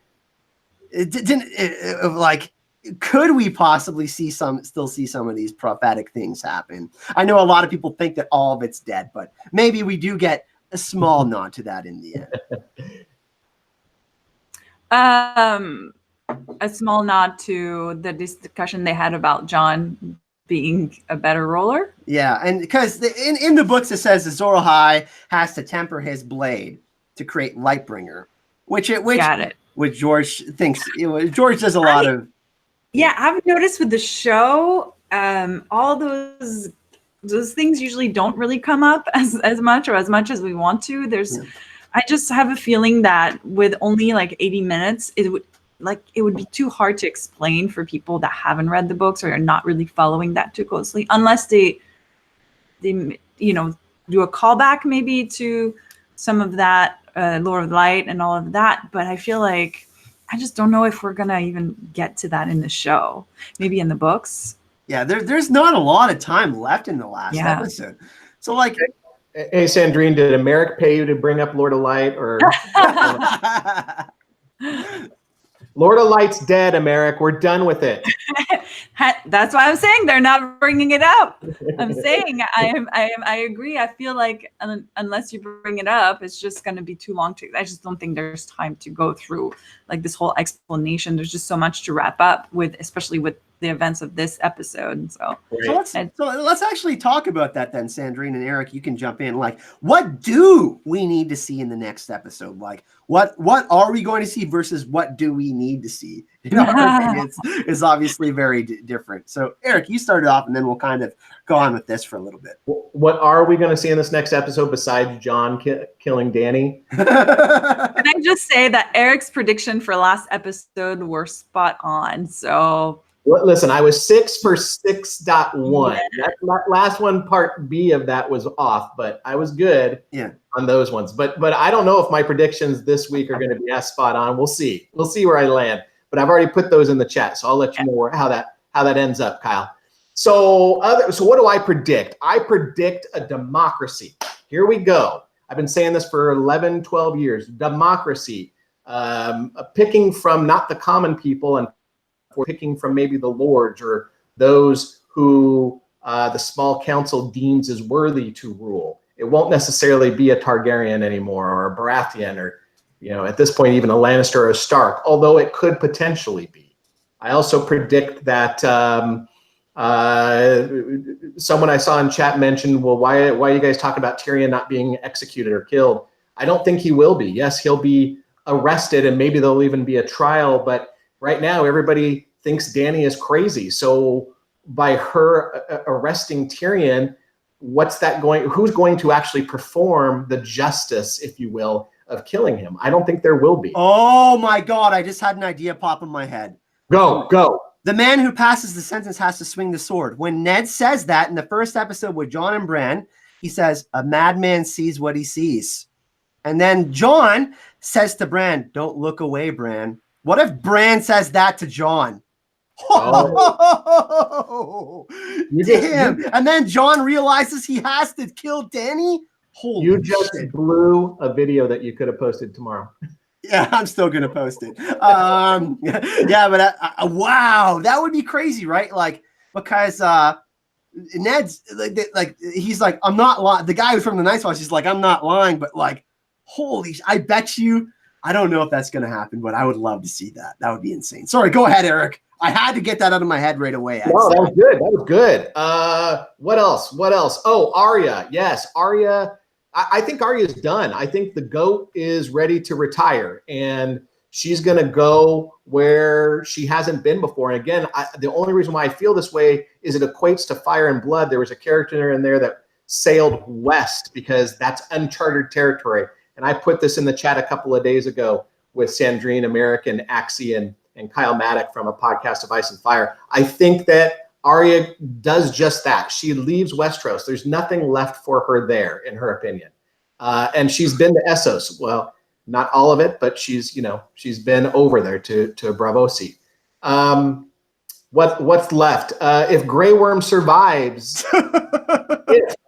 could we possibly still see some of these prophetic things happen? I know a lot of people think that all of it's dead, but maybe we do get a small nod to that in the end. A small nod to the discussion they had about Jon being a better roller. Yeah, and because in the books it says Azor Ahai has to temper his blade to create Lightbringer, which George thinks. George does a lot of. Yeah, I've noticed with the show, all those things usually don't really come up as much as we want to. I just have a feeling that with only like 80 minutes, like it would be too hard to explain for people that haven't read the books or are not really following that too closely, unless they you know, do a callback maybe to some of that Lord of Light and all of that. But I feel like I just don't know if we're gonna even get to that in the show. Maybe in the books. Yeah, there's not a lot of time left in the last episode. So like, hey Sandrine, did Americ pay you to bring up Lord of Light, or Lord of Light's dead, Americ? We're done with it. That's why I'm saying they're not bringing it up. I'm saying I agree. I feel like unless you bring it up, it's just going to be too long. I just don't think there's time to go through like this whole explanation. There's just so much to wrap up with, especially with the events of this episode. So let's actually talk about that then, Sandrine and Eric. You can jump in. Like, what do we need to see in the next episode? Like, what are we going to see versus what do we need to see? In our opinions, is obviously very different. So, Eric, you started off, and then we'll kind of go on with this for a little bit. What are we going to see in this next episode besides Jon killing Dany? Can I just say that Eric's prediction for last episode were spot on? So. Listen, I was 6 for 6.1. That last one, part B of that was off, but I was good on those ones. But I don't know if my predictions this week are going to be as spot on. We'll see. We'll see where I land. But I've already put those in the chat, so I'll let you know how that ends up, Kyle. So what do I predict? I predict a democracy. Here we go. I've been saying this for 11, 12 years. Democracy, picking from not the common people and picking from maybe the lords or those who the small council deems is worthy to rule. It won't necessarily be a Targaryen anymore, or a Baratheon, or at this point even a Lannister or a Stark, although it could potentially be. I also predict that someone I saw in chat mentioned, well, why you guys talk about Tyrion not being executed or killed? I don't think he will be. Yes, he'll be arrested, and maybe there'll even be a trial, but right now, everybody thinks Dany is crazy. So by her arresting Tyrion, who's going to actually perform the justice, if you will, of killing him? I don't think there will be. Oh my God, I just had an idea pop in my head. Go. The man who passes the sentence has to swing the sword. When Ned says that in the first episode with Jon and Bran, he says, a madman sees what he sees. And then Jon says to Bran, don't look away, Bran. What if Bran says that to Jon? Oh, damn. And then Jon realizes he has to kill Dany? Holy You just shit. blew a video that you could have posted tomorrow. Yeah, I'm still going to post it. Yeah, but wow, that would be crazy, right? Like, because Ned's like he's like, I'm not lying. The guy who's from the Night's Watch is like, I'm not lying, but like, holy, I bet you. I don't know if that's going to happen, but I would love to see that. That would be insane. Sorry, go ahead, Eric. I had to get that out of my head right away. No, that was good. That was good. What else? Oh, Arya. Yes, Arya. I think Arya's done. I think the GOAT is ready to retire, and she's going to go where she hasn't been before. And again, the only reason why I feel this way is it equates to Fire and Blood. There was a character in there that sailed west because that's uncharted territory. And I put this in the chat a couple of days ago with Sandrine, American, Axie, and Kyle Maddock from a podcast of Ice and Fire. I think that Arya does just that. She leaves Westeros. There's nothing left for her there, in her opinion. And she's been to Essos. Well, not all of it, but she's been over there to Braavosi. What's left? If Grey Worm survives,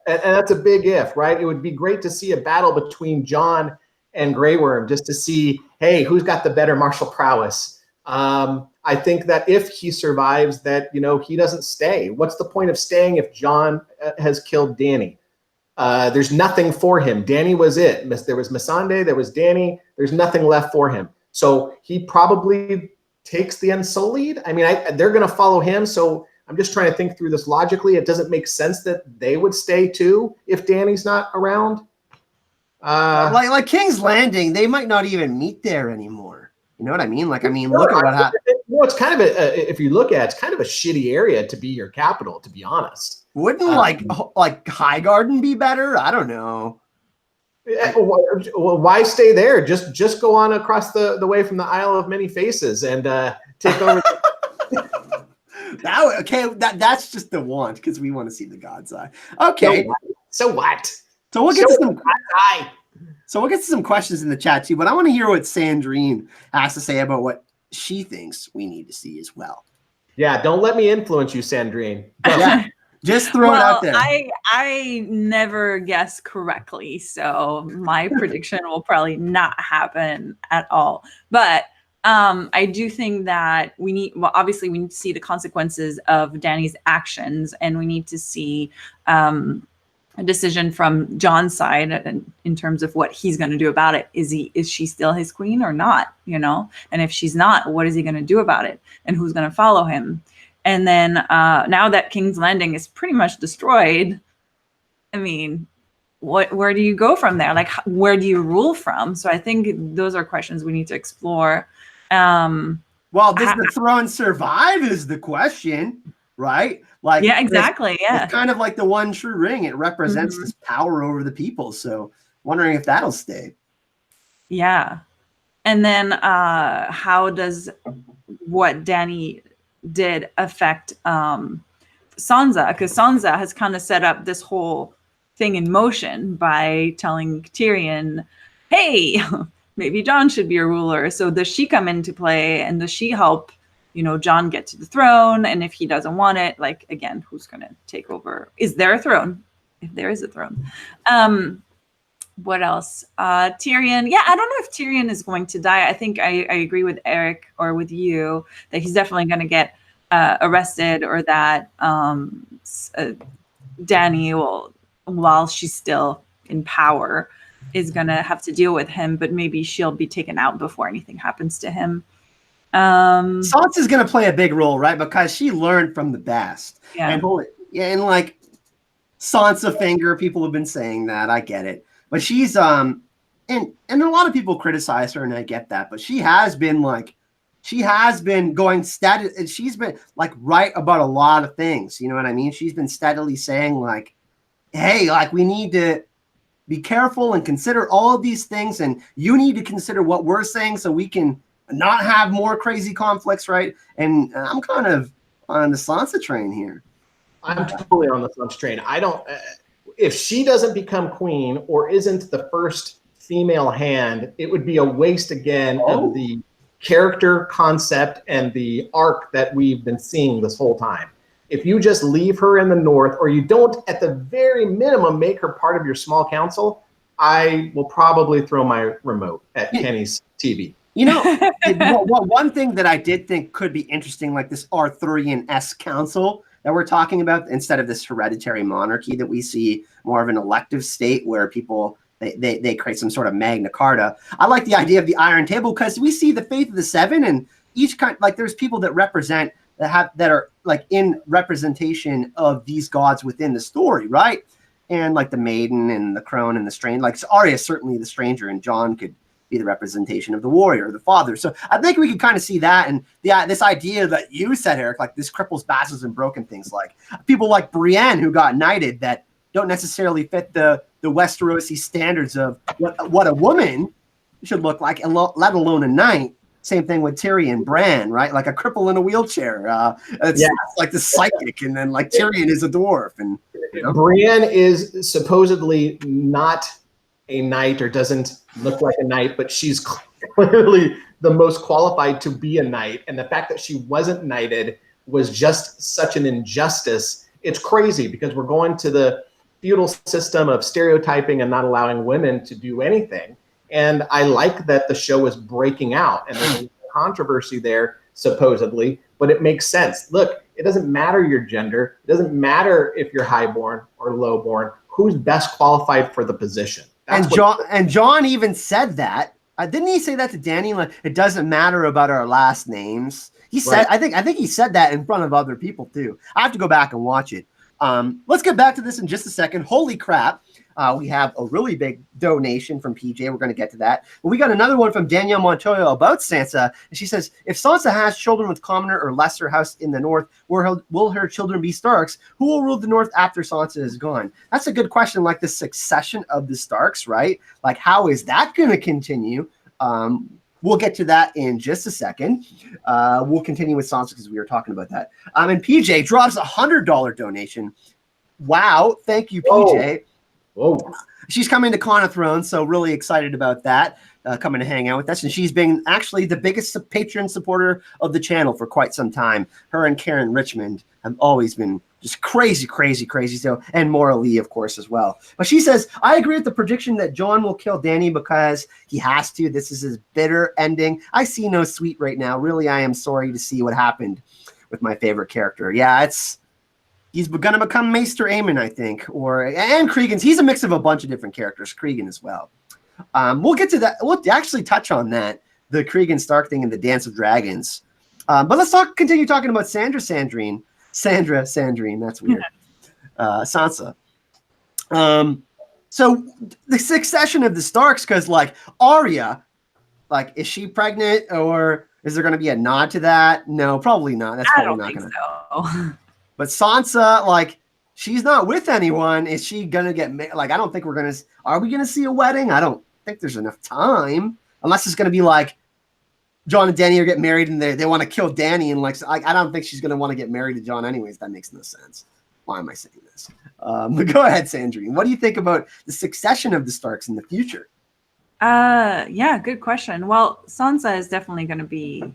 and that's a big if, right? It would be great to see a battle between Jon and Grey Worm, just to see, hey, who's got the better martial prowess? I think that if he survives, that he doesn't stay. What's the point of staying if Jon has killed Dany? There's nothing for him. Dany was it. There was Missandei, there was Dany. There's nothing left for him. So he probably takes the Unsullied. I mean, they're going to follow him. So I'm just trying to think through this logically. It doesn't make sense that they would stay too if Dany's not around. Like King's Landing, they might not even meet there anymore. You know what I mean? Like, look at what happened. Well, it's kind of if you look at it, it's kind of a shitty area to be your capital, to be honest. Wouldn't like Highgarden be better? I don't know. Well, why stay there? Just go on across the way from the Isle of Many Faces and take over. That's just the want because we want to see the God's Eye. Okay. So what? So we'll get to some God's Eye. So we'll get to some questions in the chat too, but I want to hear what Sandrine has to say about what she thinks we need to see as well. Yeah, don't let me influence you, Sandrine. Yeah, just throw it out there. I never guess correctly, so my prediction will probably not happen at all. But I do think that obviously we need to see the consequences of Dany's actions, and we need to see a decision from Jon's side in terms of what he's going to do about it. Is she still his queen or not? And if she's not, what is he going to do about it? And who's going to follow him? And then now that King's Landing is pretty much destroyed, I mean, where do you go from there? Like, where do you rule from? So I think those are questions we need to explore. Well, does the throne survive is the question, right? Like, yeah, exactly. Yeah. It's kind of like the one true ring. It represents this power over the people. So wondering if that'll stay. Yeah. And then how does what Dany did affect Sansa? Because Sansa has kind of set up this whole thing in motion by telling Tyrion, hey, maybe Jon should be a ruler. So does she come into play, and does she help Jon get to the throne? And if he doesn't want it, like, again, who's going to take over? Is there a throne? If there is a throne. What else? Tyrion. Yeah, I don't know if Tyrion is going to die. I think I agree with Eric or with you that he's definitely going to get arrested, or that Dany will, while she's still in power, is going to have to deal with him, but maybe she'll be taken out before anything happens to him. Sansa's going to play a big role, right? Because she learned from the best. Yeah. And like Sansa finger, people have been saying that. I get it. But she's and a lot of people criticize her, and I get that. But she has been going steady, and she's been like right about a lot of things. You know what I mean? She's been steadily saying like, hey, like we need to be careful and consider all of these things, and you need to consider what we're saying so we can not have more crazy conflicts, right? And I'm kind of on the Sansa train here. I'm totally on the Sansa train. I don't. If she doesn't become queen or isn't the first female hand, it would be a waste again of the character concept and the arc that we've been seeing this whole time. If you just leave her in the north, or you don't, at the very minimum, make her part of your small council, I will probably throw my remote at Kenny's TV. One thing that I did think could be interesting, like this Arthurian-esque council that we're talking about, instead of this hereditary monarchy that we see more of an elective state where people they create some sort of Magna Carta. I like the idea of the Iron Table because we see the Faith of the Seven, and each kind, like there's people that represent that are like in representation of these gods within the story, right? And like the Maiden and the Crone and the Stranger, like so Arya is certainly the Stranger, and Jon could be the representation of the warrior, the father. So I think we could kind of see that, and this idea that you said, Eric, like this cripples, bastards, and broken things, like people like Brienne who got knighted that don't necessarily fit the Westerosi standards of what a woman should look like, and let alone a knight. Same thing with Tyrion, Bran, right? Like a cripple in a wheelchair. It's like the psychic, and then like Tyrion is a dwarf, and Brienne is supposedly not a knight, or doesn't look like a knight, but she's clearly the most qualified to be a knight. And the fact that she wasn't knighted was just such an injustice. It's crazy because we're going to the feudal system of stereotyping and not allowing women to do anything. And I like that the show is breaking out, and there's controversy there, supposedly, but it makes sense. Look, it doesn't matter your gender. It doesn't matter if you're highborn or lowborn. Who's best qualified for the position? Jon even said that. Didn't he say that to Dany? Like, it doesn't matter about our last names. He said, right. I think he said that in front of other people too. I have to go back and watch it. Let's get back to this in just a second. Holy crap. We have a really big donation from PJ. We're going to get to that. But we got another one from Danielle Montoya about Sansa. And she says, if Sansa has children with commoner or lesser house in the north, will her children be Starks? Who will rule the north after Sansa is gone? That's a good question, like the succession of the Starks, right? Like, how is that going to continue? We'll get to that in just a second. We'll continue with Sansa because we were talking about that. And PJ drops a $100 donation. Wow. Thank you, PJ. Whoa. She's coming to Con of Thrones, so really excited about that, coming to hang out with us. And she's been actually the biggest patron supporter of the channel for quite some time. Her and Karen Richmond have always been just crazy. So, and Maura Lee, of course, as well. But she says, I agree with the prediction that Jon will kill Dany because he has to. This is his bitter ending. I see no sweet right now. Really, I am sorry to see what happened with my favorite character. Yeah, he's going to become Maester Aemon, I think, and Cregan's. He's a mix of a bunch of different characters, Cregan as well. We'll get to that. We'll actually touch on that, the Cregan Stark thing and the Dance of Dragons. But let's continue talking about Sandra Sandrine. That's weird. Sansa. So the succession of the Starks, because like Arya, like, is she pregnant, or is there going to be a nod to that? No, probably not. That's probably not going to. So. But Sansa, like, she's not with anyone. Is she gonna get like? I don't think we're gonna. Are we gonna see a wedding? I don't think there's enough time, unless it's gonna be like Jon and Dany are getting married and they want to kill Dany, and like I don't think she's gonna want to get married to Jon anyways. That makes no sense. Why am I saying this? But go ahead, Sandrine. What do you think about the succession of the Starks in the future? Yeah, good question. Well, Sansa is definitely going to be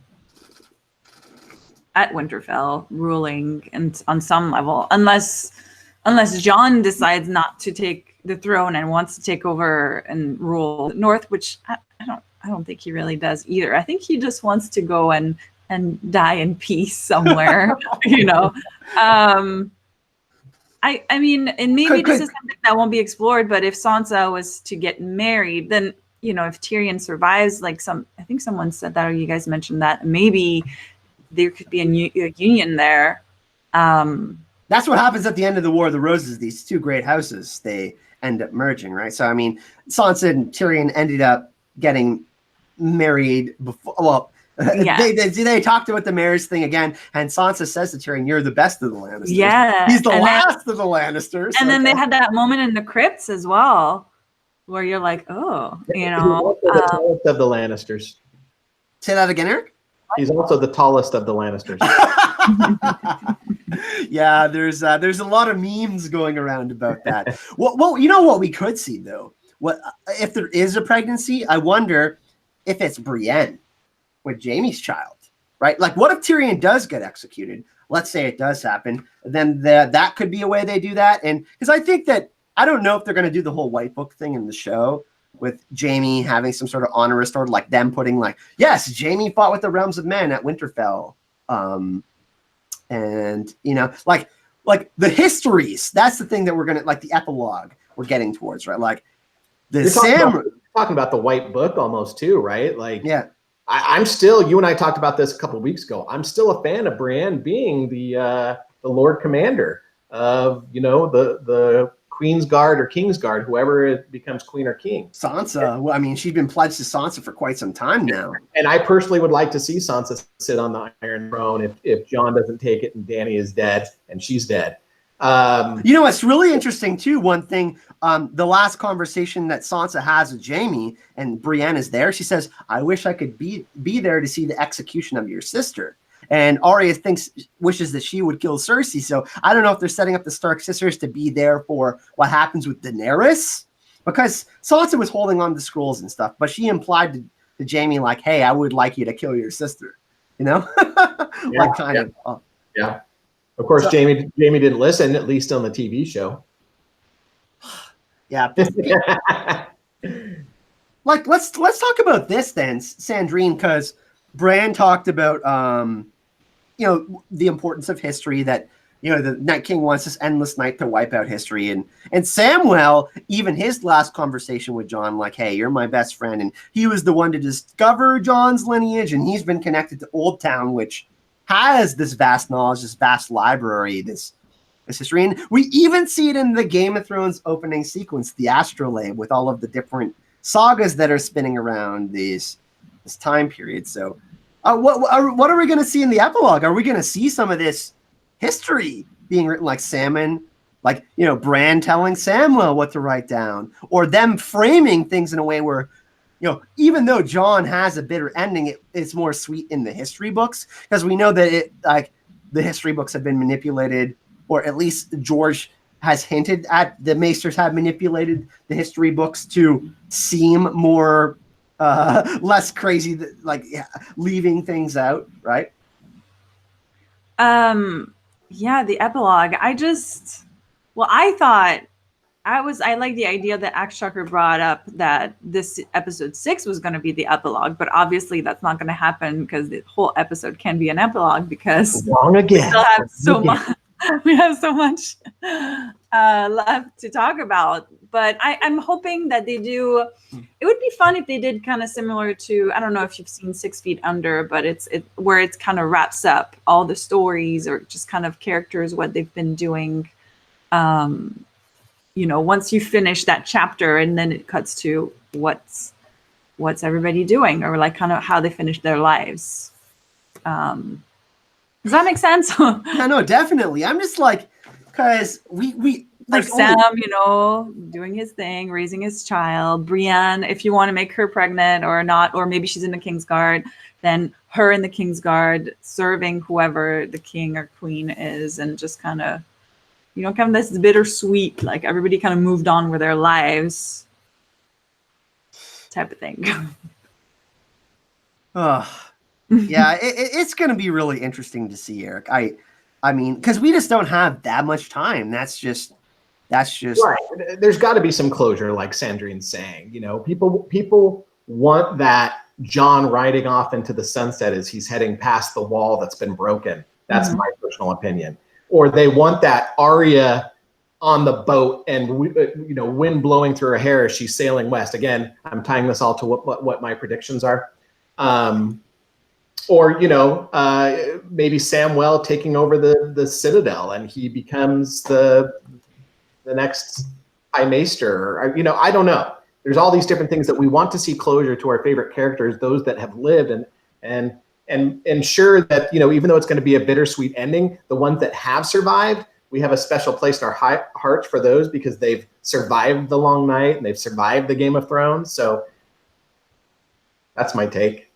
at Winterfell ruling and on some level, unless Jon decides not to take the throne and wants to take over and rule the North, which I don't think he really does either. I think he just wants to go and die in peace somewhere, you know. I mean, and maybe this is something that won't be explored, but if Sansa was to get married, then, you know, if Tyrion survives, like I think someone said that, or you guys mentioned that, maybe there could be a union there. That's what happens at the end of the War of the Roses. These two great houses, they end up merging, right? So, I mean, Sansa and Tyrion ended up getting married before. Well, yeah. they talked about the marriage thing again, and Sansa says to Tyrion, "You're the best of the Lannisters." Yeah, he's the last of the Lannisters. And then they had that moment in the crypts as well, where you're like, "Oh, you know." He's the tallest of the Lannisters. Say that again, Eric. He's also the tallest of the Lannisters. Yeah, there's a lot of memes going around about that. Well, you know what we could see though? What if there is a pregnancy? I wonder if it's Brienne with Jaime's child, right? Like, what if Tyrion does get executed? Let's say it does happen. Then that could be a way they do that. And because I think that I don't know if they're going to do the whole White Book thing in the show, with Jaime having some sort of honorary sword, like them putting like, yes, Jaime fought with the realms of men at Winterfell. And, you know, like the histories, that's the thing that we're going to, like the epilogue we're getting towards, right? Like the talking about the White Book almost too, right? Like, yeah, I'm still, you and I talked about this a couple of weeks ago. I'm still a fan of Brienne being the Lord Commander of, you know, the Queen's Guard or King's Guard, whoever becomes queen or king. Sansa, well, I mean, she's been pledged to Sansa for quite some time now. And I personally would like to see Sansa sit on the Iron Throne if Jon doesn't take it and Dany is dead and she's dead. You know, it's really interesting too. One thing, the last conversation that Sansa has with Jaime and Brienne is there. She says, "I wish I could be there to see the execution of your sister." And Arya wishes that she would kill Cersei. So I don't know if they're setting up the Stark sisters to be there for what happens with Daenerys, because Sansa was holding on to scrolls and stuff, but she implied to Jaime like, "Hey, I would like you to kill your sister," you know, like kind of. Yeah. Of course, so, Jaime didn't listen, at least on the TV show. Yeah. Like, let's talk about this then, Sandrine, because Bran talked about you know, the importance of history, that, you know, the Night King wants this endless night to wipe out history. And Samwell, even his last conversation with Jon, like, "Hey, you're my best friend." And he was the one to discover Jon's lineage, and he's been connected to Old Town, which has this vast knowledge, this vast library, this this history. And we even see it in the Game of Thrones opening sequence, the astrolabe, with all of the different sagas that are spinning around this time period. So what are we going to see in the epilogue? Are we going to see some of this history being written, like Salmon, like, you know, Bran telling Samuel what to write down, or them framing things in a way where, you know, even though Jon has a bitter ending, it's more sweet in the history books, because we know that the history books have been manipulated, or at least George has hinted at the Maesters have manipulated the history books to seem more less crazy, like leaving things out, right? Yeah, the epilogue. I like the idea that Axe Chucker brought up that this episode 6 was going to be the epilogue, but obviously that's not going to happen, because the whole episode can be an epilogue, because Wrong again. we still have so much. We have so much left to talk about. But I'm hoping that they do. It would be fun if they did kind of similar to, I don't know if you've seen 6 Feet Under, but where it's kind of wraps up all the stories, or just kind of characters, what they've been doing. You know, once you finish that chapter, and then it cuts to what's everybody doing, or like kind of how they finished their lives. Does that make sense? Yeah, no, definitely. I'm just like, because we like Sam, you know, doing his thing, raising his child. Brienne, if you want to make her pregnant or not, or maybe she's in the Kingsguard, then her in the Kingsguard serving whoever the king or queen is, and just kind of, you know, kind of this bittersweet, like everybody kind of moved on with their lives type of thing. Yeah, it's going to be really interesting to see, Eric. I mean, because we just don't have that much time. That's just right. There's got to be some closure, like Sandrine's saying. You know, people want that Jon riding off into the sunset as he's heading past the wall that's been broken. That's my personal opinion. Or they want that Arya on the boat and, you know, wind blowing through her hair as she's sailing west. Again, I'm tying this all to what my predictions are. Or, you know, maybe Samwell taking over the Citadel, and he becomes the next High Maester. Or, you know, I don't know. There's all these different things that we want to see closure to our favorite characters, those that have lived, and ensure that, you know, even though it's going to be a bittersweet ending, the ones that have survived, we have a special place in our hearts for those, because they've survived the long night and they've survived the Game of Thrones. So that's my take.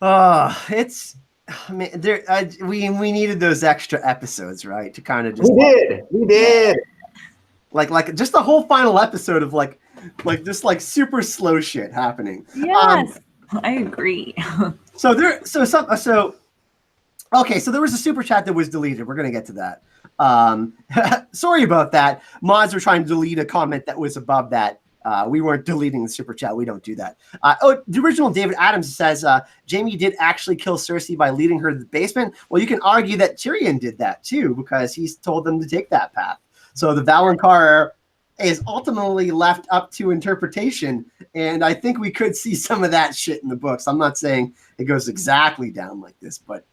It's, I mean, we needed those extra episodes, right? To kind of just we did like just the whole final episode of like just like super slow shit happening. Yes, I agree. So there was a super chat that was deleted. We're gonna get to that. Sorry about that. Mods were trying to delete a comment that was above that. We weren't deleting the super chat. We don't do that. The original David Adams says Jaime did actually kill Cersei by leading her to the basement. Well, you can argue that Tyrion did that too, because he's told them to take that path. So the Valonqar is ultimately left up to interpretation, and I think we could see some of that shit in the books. I'm not saying it goes exactly down like this, but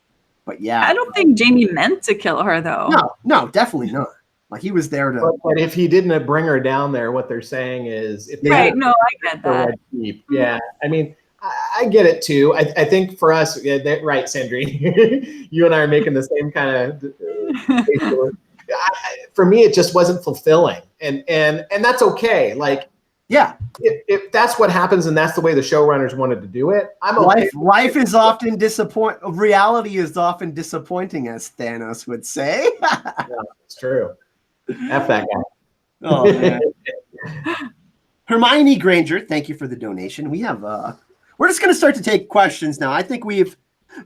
yeah. I don't think Jaime meant to kill her, though. No, definitely not. Like, he was there to. But if he didn't bring her down there, what they're saying is, if they right? No, I get that. Yeah, I mean, I get it too. I think for us, right, Sandrine, you and I are making the same kind of. For me, it just wasn't fulfilling, and that's okay. Like, yeah, if that's what happens and that's the way the showrunners wanted to do it, I'm okay. Life is often reality is often disappointing, as Thanos would say. Yeah, it's true. F that guy. Oh, man. Hermione Granger, thank you for the donation. We have we're just gonna start to take questions now. I think we've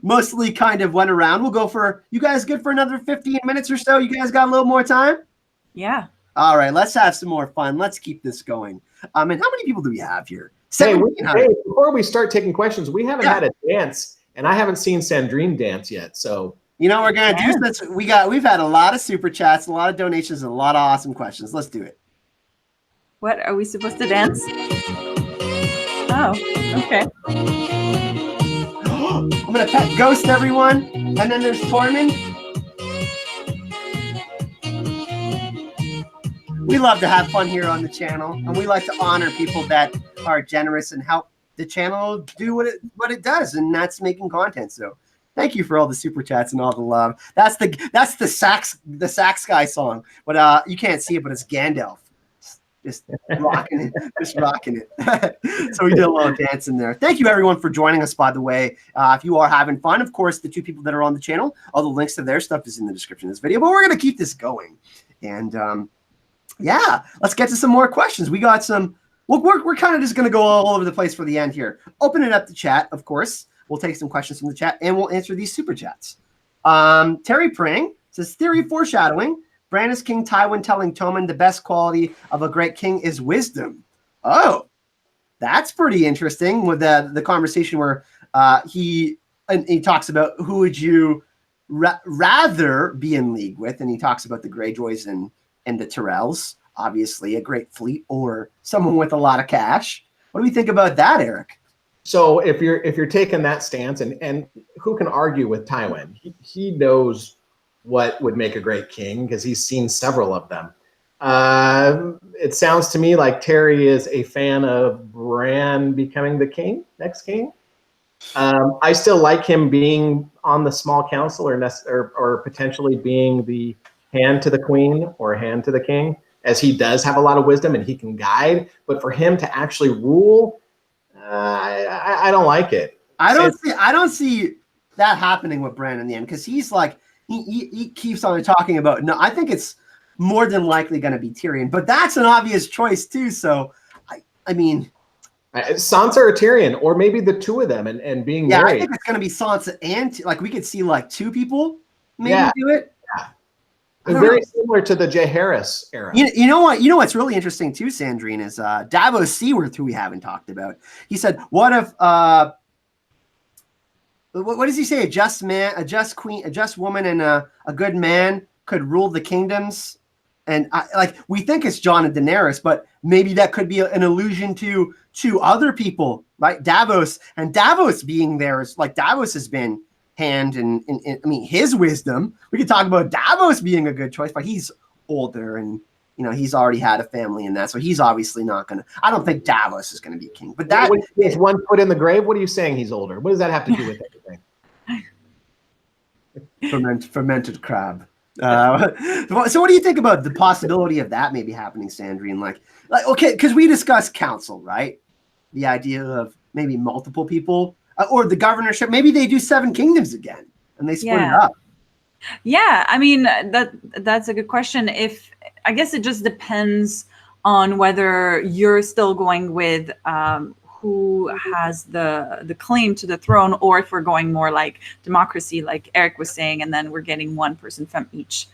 mostly kind of went around. We'll go for, you guys good for another 15 minutes or so? You guys got a little more time? Yeah. All right, let's have some more fun. Let's keep this going. And how many people do we have here? Hey, before we start taking questions, we haven't had a dance, and I haven't seen Sandrine dance yet. So, you know, we're gonna do this. We've had a lot of super chats, a lot of donations, and a lot of awesome questions. Let's do it. What are we supposed to dance? Oh, okay. I'm gonna pet Ghost, everyone, and then there's Tormund. we love to have fun here on the channel, and we like to honor people that are generous and help the channel do what it does, and that's making content. So thank you for all the super chats and all the love. That's the sax guy song, but you can't see it, but it's Gandalf just rocking it, so we did a little dance in there. Thank you everyone for joining us, by the way. If you are having fun, of course, the two people that are on the channel, all the links to their stuff is in the description of this video, but we're going to keep this going. And yeah, let's get to some more questions. We got some, we're kind of just going to go all over the place for the end here. Open it up to chat, of course. We'll take some questions from the chat and we'll answer these super chats. Terry Pring says, theory foreshadowing. Bran is King Tywin telling Tommen the best quality of a great king is wisdom. Oh, that's pretty interesting, with the conversation where he talks about who would you rather be in league with, and he talks about the Greyjoys and the Tyrells, obviously a great fleet, or someone with a lot of cash. What do we think about that, Eric? So if you're taking that stance, and who can argue with Tywin? He knows what would make a great king because he's seen several of them. It sounds to me like Terry is a fan of Bran becoming the next king. I still like him being on the small council or potentially being the hand to the queen or hand to the king, as he does have a lot of wisdom and he can guide. But for him to actually rule, I don't like it. I don't see that happening with Bran in the end, because he's like, he keeps on talking about, no, I think it's more than likely going to be Tyrion, but that's an obvious choice too. So I mean, Sansa or Tyrion, or maybe the two of them and being married. I think it's going to be Sansa and like we could see like two people maybe do it. Yeah. Very similar to the Jaehaerys era. You know what? You know what's really interesting too, Sandrine, is Davos Seaworth, who we haven't talked about. He said, "What if what does he say? A just man, a just queen, a just woman, and a good man could rule the kingdoms." And like we think it's Jon and Daenerys, but maybe that could be an allusion to other people, right? Davos being there is like Davos has been hand and I mean his wisdom. We could talk about Davos being a good choice, but he's older and he's already had a family and that, so he's obviously not gonna. I don't think Davos is gonna be king. But that is one foot in the grave. What are you saying? He's older. What does that have to do with anything? Fermented crab. So what do you think about the possibility of that maybe happening, Sandrine? Like okay, because we discussed council, right? The idea of maybe multiple people or the governorship. Maybe they do 7 kingdoms again and they split it up. Yeah, I mean that's a good question. I guess it just depends on whether you're still going with who has the claim to the throne, or if we're going more like democracy, like Eric was saying, and then we're getting one person from each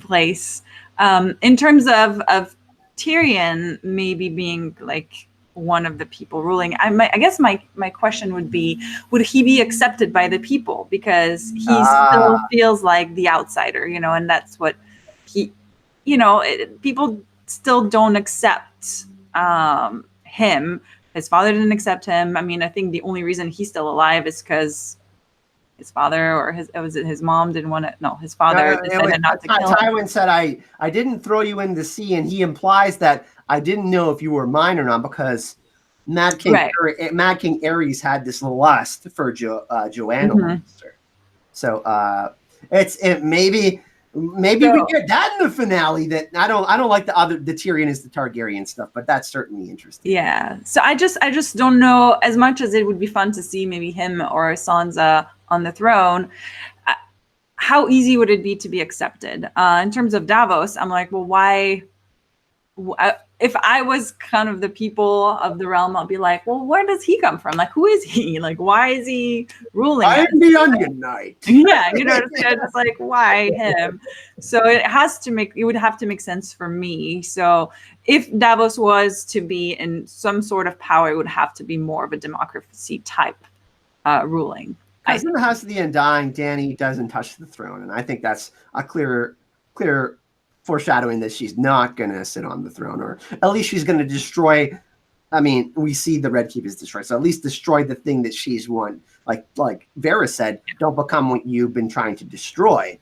place. In terms of Tyrion maybe being like one of the people ruling, I guess my question would be, would he be accepted by the people? Because he still feels like the outsider, and that's what he, people still don't accept him. His father didn't accept him. I mean, I think the only reason he's still alive is because his father or his mom didn't want to. No, his father decided not to kill him. Tywin said, "I didn't throw you in the sea," and he implies that I didn't know if you were mine or not because Mad King Aerys had this lust for Joanna Lannister. So maybe we get that in the finale. That I don't like the Tyrion is the Targaryen stuff, but that's certainly interesting. Yeah. So I just don't know, as much as it would be fun to see maybe him or Sansa on the throne. How easy would it be to be accepted? In terms of Davos, I'm like, well, why? If I was kind of the people of the realm, I'll be like, well, where does he come from? Like, who is he? Like, why is he ruling? I'm the Onion Knight. Yeah, it's like, why him? So it would have to make sense for me. So if Davos was to be in some sort of power, it would have to be more of a democracy type ruling. Because in the House of the Undying, Dany doesn't touch the throne, and I think that's a clear foreshadowing that she's not going to sit on the throne, or at least she's going to destroy. I mean, we see the Red Keep is destroyed, so at least destroy the thing that she's won. Like Varys said, don't become what you've been trying to destroy.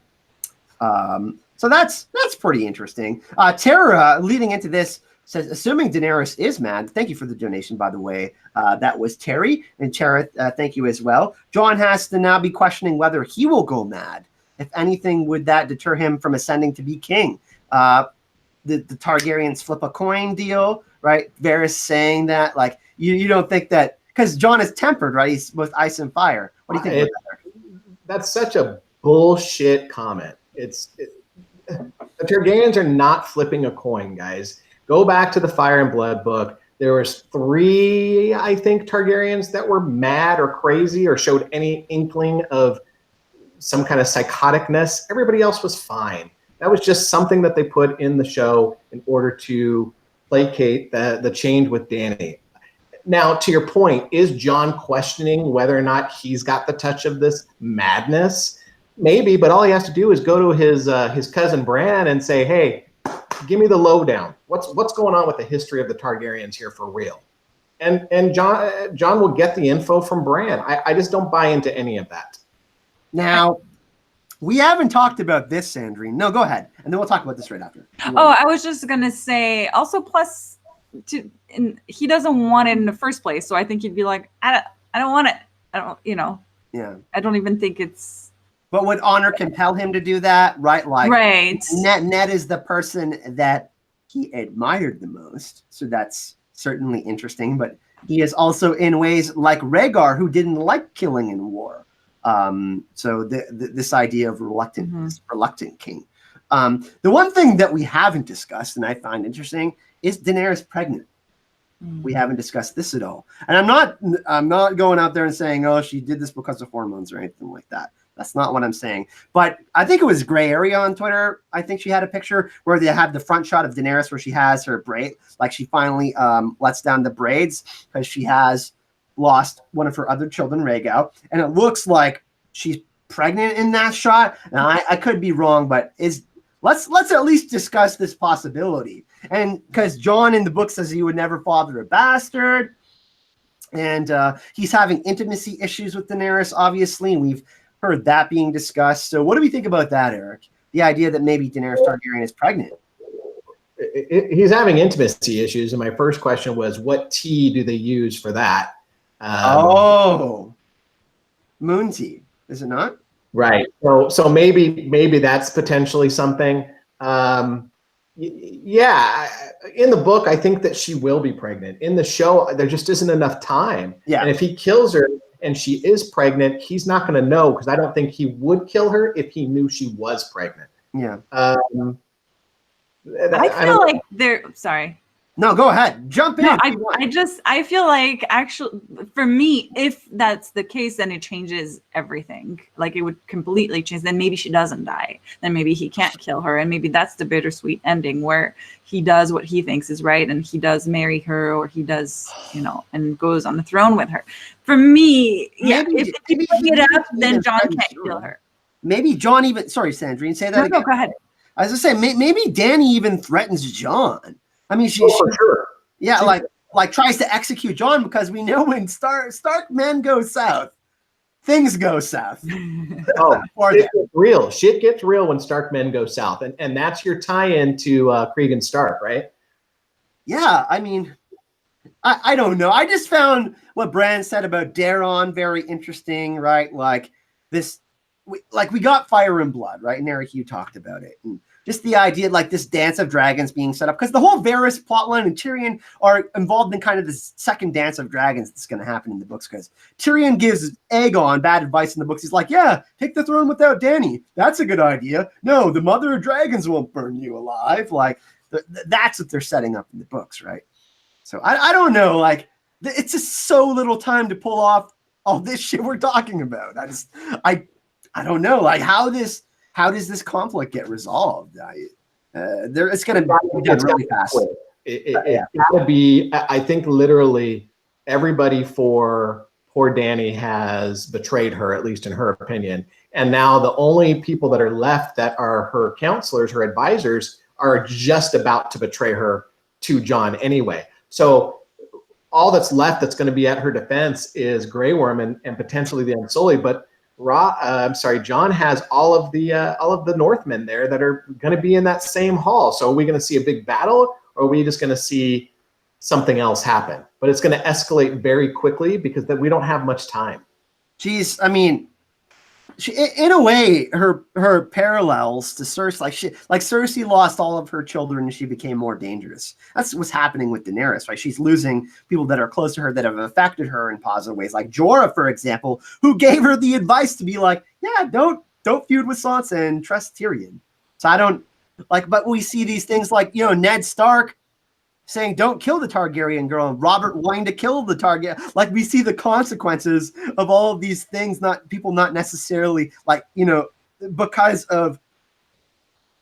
So that's pretty interesting. Tara, leading into this, says, assuming Daenerys is mad, thank you for the donation, by the way. That was Terry. And Tara, thank you as well. Jon has to now be questioning whether he will go mad. If anything, would that deter him from ascending to be king? The Targaryens flip a coin deal, right? Varys saying that, like, you don't think that, because Jon is tempered, right? He's with ice and fire. What do you think about that? That's such a bullshit comment. The Targaryens are not flipping a coin, guys. Go back to the Fire and Blood book. There was 3, I think, Targaryens that were mad or crazy or showed any inkling of some kind of psychoticness. Everybody else was fine. That was just something that they put in the show in order to placate the change with Dany. Now, to your point, is Jon questioning whether or not he's got the touch of this madness? Maybe, but all he has to do is go to his cousin Bran and say, "Hey, give me the lowdown. What's going on with the history of the Targaryens here for real?" And Jon will get the info from Bran. I just don't buy into any of that. Now, we haven't talked about this, Sandrine. No, go ahead, and then we'll talk about this right after. Oh, I was just gonna say. Also, plus, he doesn't want it in the first place, so I think he'd be like, I don't want it. I don't, Yeah. I don't even think it's. But would honor compel him to do that, right? Like, right. Ned is the person that he admired the most, so that's certainly interesting. But he is also in ways like Rhaegar, who didn't like killing in war. So this idea of reluctant king. The one thing that we haven't discussed, and I find interesting, is Daenerys pregnant. We haven't discussed this at all, and I'm not going out there and saying, oh, she did this because of hormones or anything like that. That's not what I'm saying. But I think it was Gray Area on Twitter. I think she had a picture where they have the front shot of Daenerys where she has her braid, like she finally lets down the braids because she has lost one of her other children, Rhaegar, and it looks like she's pregnant in that shot. And I could be wrong, but let's at least discuss this possibility. And because Jon in the book says he would never father a bastard, and he's having intimacy issues with Daenerys, obviously, and we've heard that being discussed. So what do we think about that, Eric? The idea that maybe Daenerys Targaryen is pregnant. He's having intimacy issues, and my first question was, what tea do they use for that? Moon tea, is it not? Right. So maybe that's potentially something. Yeah. In the book, I think that she will be pregnant. In the show, there just isn't enough time. Yeah. And if he kills her and she is pregnant, he's not going to know, because I don't think he would kill her if he knew she was pregnant. Yeah. I feel like sorry. No, go ahead. Jump in. No, I feel like, actually, for me, if that's the case, then it changes everything. Like, it would completely change. Then maybe she doesn't die. Then maybe he can't kill her. And maybe that's the bittersweet ending where he does what he thinks is right, and he does marry her, or he does, and goes on the throne with her. For me, if he pick it up, then Jon can't kill her. Maybe Jon even, sorry, Sandrine, say that again. No, go ahead. I was going to say, maybe Dany even threatens Jon. I mean, she for sure. Yeah, like tries to execute Jon, because we know when Stark men go south, things go south. Shit gets real. Shit gets real when Stark men go south, and that's your tie-in to Cregan Stark, right? Yeah, I mean, I don't know. I just found what Bran said about Daeron very interesting, right? Like this, we got Fire and Blood, right? And Eric, you talked about it. And just the idea, like this dance of dragons being set up, because the whole Varys plotline and Tyrion are involved in kind of this second dance of dragons that's going to happen in the books. Because Tyrion gives Aegon bad advice in the books. He's like, yeah, take the throne without Dany. That's a good idea. No, the mother of dragons won't burn you alive. Like, that's what they're setting up in the books, right? So I don't know. Like, it's just so little time to pull off all this shit we're talking about. I don't know. Like, how does this conflict get resolved? It's going to be done really fast. It's got to be, I think, literally everybody for poor Dany has betrayed her, at least in her opinion. And now the only people that are left that are her counselors, her advisors, are just about to betray her to Jon anyway. So all that's left that's going to be at her defense is Grey Worm and potentially the Unsullied. But Jon has all of the Northmen there that are going to be in that same hall. So are we going to see a big battle, or are we just going to see something else happen? But it's going to escalate very quickly because we don't have much time. Geez, I mean, in a way, her parallels to Cersei, like Cersei lost all of her children and she became more dangerous. That's what's happening with Daenerys, right? She's losing people that are close to her that have affected her in positive ways, like Jorah, for example, who gave her the advice to be like, yeah, don't feud with Sansa and trust Tyrion. So I don't like, but we see these things like, you know, Ned Stark saying don't kill the Targaryen girl, and Robert wanting to kill the Targaryen. Like, we see the consequences of all of these things, not necessarily like, you know, because of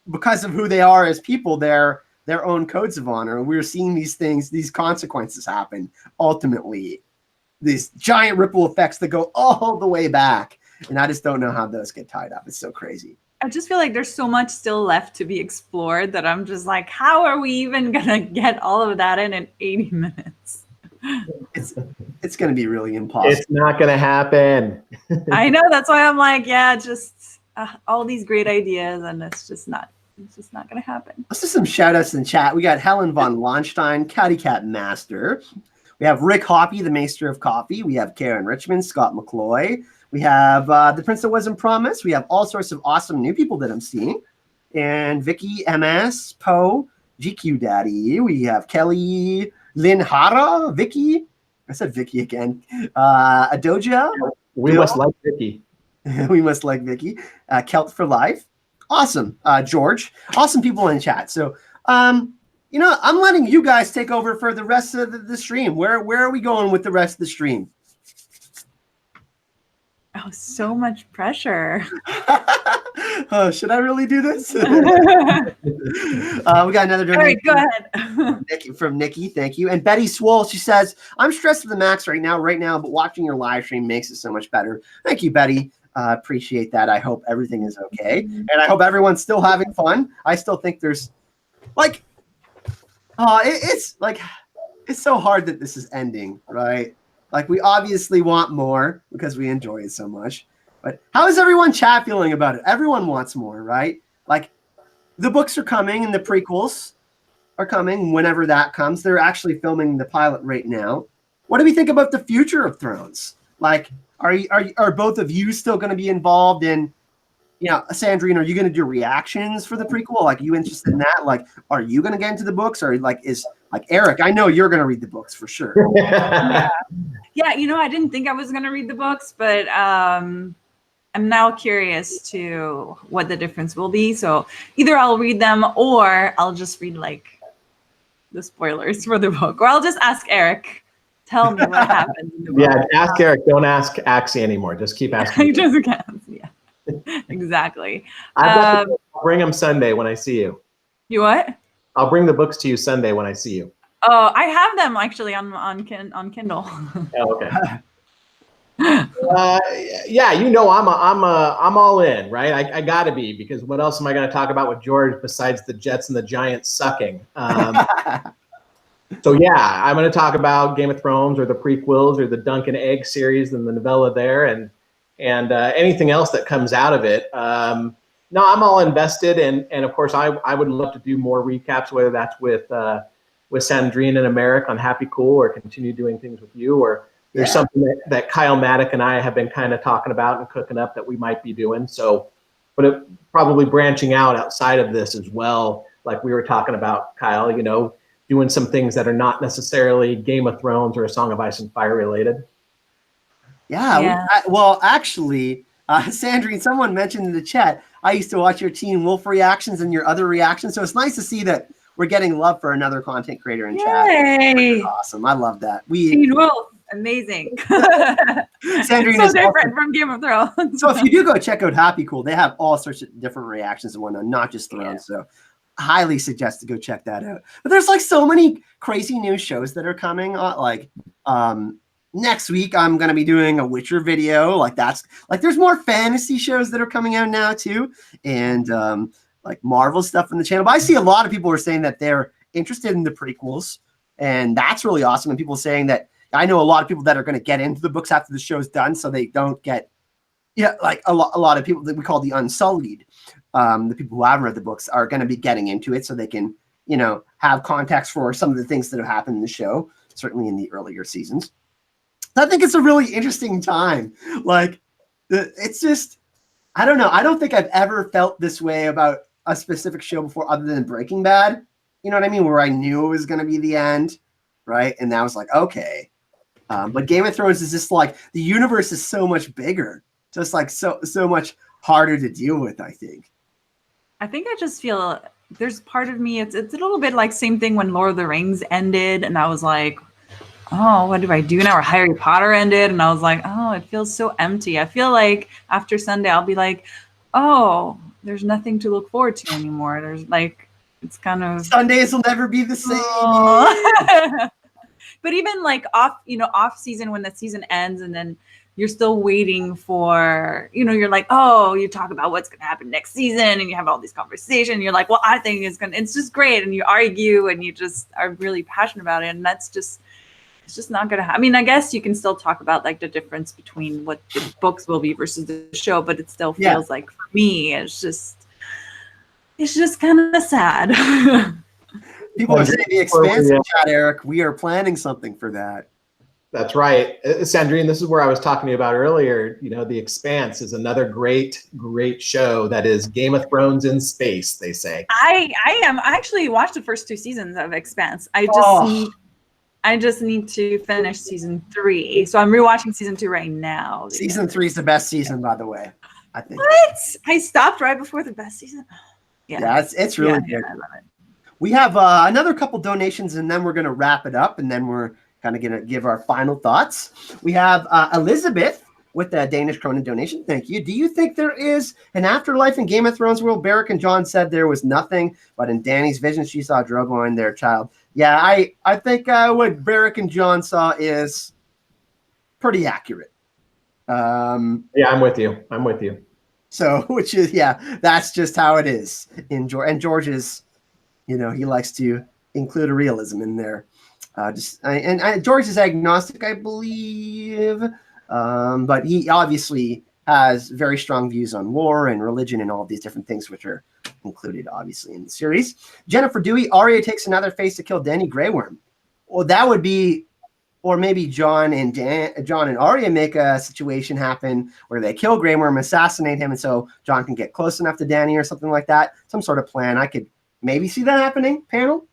who they are as people, their own codes of honor. And we're seeing these things, these consequences happen ultimately, these giant ripple effects that go all the way back. And I just don't know how those get tied up. It's so crazy. I just feel like there's so much still left to be explored that I'm just like, how are we even gonna get all of that in 80 minutes? It's gonna be really impossible. It's not gonna happen. I know, that's why I'm like, yeah, just all these great ideas, and it's just not gonna happen. Let's do some shout outs in chat. We got Helen von Launstein, Catty Cat Master. We have Rick Hoppy, the Maester of Coffee. We have Karen Richmond, Scott McCloy. We have the Prince that Wasn't Promised. We have all sorts of awesome new people that I'm seeing. And Vicky, MS, Poe, GQ Daddy. We have Kelly, Lynn Hara, Vicky. I said Vicky again. Adoja. We must like Vicky. We must like Vicky. Celt for Life. Awesome. George. Awesome people in chat. So, you know, I'm letting you guys take over for the rest of the stream. Where are we going with the rest of the stream? Oh, so much pressure. Oh, should I really do this? We got another donation. All right, go ahead. From Nikki, thank you. And Betty Swole, she says, I'm stressed to the max right now, but watching your live stream makes it so much better. Thank you, Betty. Appreciate that. I hope everything is okay. And I hope everyone's still having fun. I still think there's like, it's so hard that this is ending, right? Like, we obviously want more because we enjoy it so much. But how is everyone chat feeling about it? Everyone wants more, right? Like, the books are coming and the prequels are coming whenever that comes. They're actually filming the pilot right now. What do we think about the future of Thrones? Like, are both of you still going to be involved in, you know, Sandrine, are you going to do reactions for the prequel? Like, are you interested in that? Like, are you going to get into the books? Or like, Eric, I know you're going to read the books for sure. Yeah, you know, I didn't think I was going to read the books, but I'm now curious to what the difference will be. So either I'll read them or I'll just read like the spoilers for the book, or I'll just ask Eric, tell me what happens in the book. Yeah, ask Eric. Don't ask Axie anymore. Just keep asking. I just can't. Yeah, exactly. I'll bring them Sunday when I see you. You what? I'll bring the books to you Sunday when I see you. Oh, I have them actually on Kindle. Oh, okay. Yeah, you know, I'm all in, right? I got to be, because what else am I going to talk about with George besides the Jets and the Giants sucking? So yeah, I'm going to talk about Game of Thrones or the prequels or the Dunk and Egg series and the novella there, and anything else that comes out of it. No, I'm all invested, and of course I would love to do more recaps, whether that's with Sandrine and Americ on Happy Cool, or continue doing things with you, or there's something that Kyle Maddock and I have been kind of talking about and cooking up that we might be doing. So, but probably branching out outside of this as well, like we were talking about, Kyle, you know, doing some things that are not necessarily Game of Thrones or A Song of Ice and Fire related. Yeah. Well, actually, Sandrine, someone mentioned in the chat, I used to watch your Teen Wolf reactions and your other reactions. So it's nice to see that we're getting love for another content creator in chat. Yay! Awesome. I love that. Teen Wolf, amazing. Sandrine so is different from Game of Thrones. So if you do go check out Happy Cool, they have all sorts of different reactions and whatnot, not just Thrones. So highly suggest to go check that out. But there's like so many crazy new shows that are coming. Next week, I'm going to be doing a Witcher video. There's more fantasy shows that are coming out now too. And like Marvel stuff in the channel. But I see a lot of people are saying that they're interested in the prequels. And that's really awesome. And people saying that, I know a lot of people that are going to get into the books after the show's done, so they don't get yeah, like a lot of people that we call the Unsullied, the people who haven't read the books are going to be getting into it so they can, have context for some of the things that have happened in the show, certainly in the earlier seasons. I think it's a really interesting time. Like, it's just, I don't know. I don't think I've ever felt this way about a specific show before other than Breaking Bad. You know what I mean? Where I knew it was going to be the end, right? And that was like, okay. But Game of Thrones is just like, the universe is so much bigger. Just like so much harder to deal with, I think. I think I just feel there's part of me, it's a little bit like same thing when Lord of the Rings ended. And I was like, oh, what do I do now? Or Harry Potter ended. And I was like, oh, it feels so empty. I feel like after Sunday, I'll be like, oh, there's nothing to look forward to anymore. There's like, it's kind of. Sundays will never be the same. But even like off season, when the season ends and then you're still waiting for, you're like, oh, you talk about what's going to happen next season and you have all these conversations. You're like, well, I think it's just great. And you argue and you just are really passionate about it. And it's just not going to happen. I mean, I guess you can still talk about like the difference between what the books will be versus the show, but it still feels like for me, it's just kind of sad. People are saying the Expanse in chat, Eric. We are planning something for that. That's right. Sandrine, this is where I was talking to you about earlier. The Expanse is another great show that is Game of Thrones in space, they say. I actually watched the first 2 seasons of Expanse. I just need to finish season 3. So I'm rewatching season 2 right now. Season 3 is the best season, by the way, I think. What? I stopped right before the best season. Yeah, it's really good. I love it. We have another couple donations, and then we're going to wrap it up, and then we're kind of going to give our final thoughts. We have Elizabeth with a Danish Cronin donation. Thank you. Do you think there is an afterlife in Game of Thrones world? Beric and Jon said there was nothing, but in Dany's vision, she saw Drogo and their child. Yeah, I think what Beric and Jon saw is pretty accurate. Yeah, I'm with you. So, which is, that's just how it is. And George is, he likes to include a realism in there. George is agnostic, I believe, but he obviously has very strong views on war and religion and all these different things, which are included, obviously, in the series. Jennifer Dewey, Arya takes another face to kill Dany Grey Worm. Well, that would be, or maybe Jon and Arya make a situation happen where they kill Grey Worm, assassinate him, and so Jon can get close enough to Dany or something like that. Some sort of plan. I could maybe see that happening. Panel?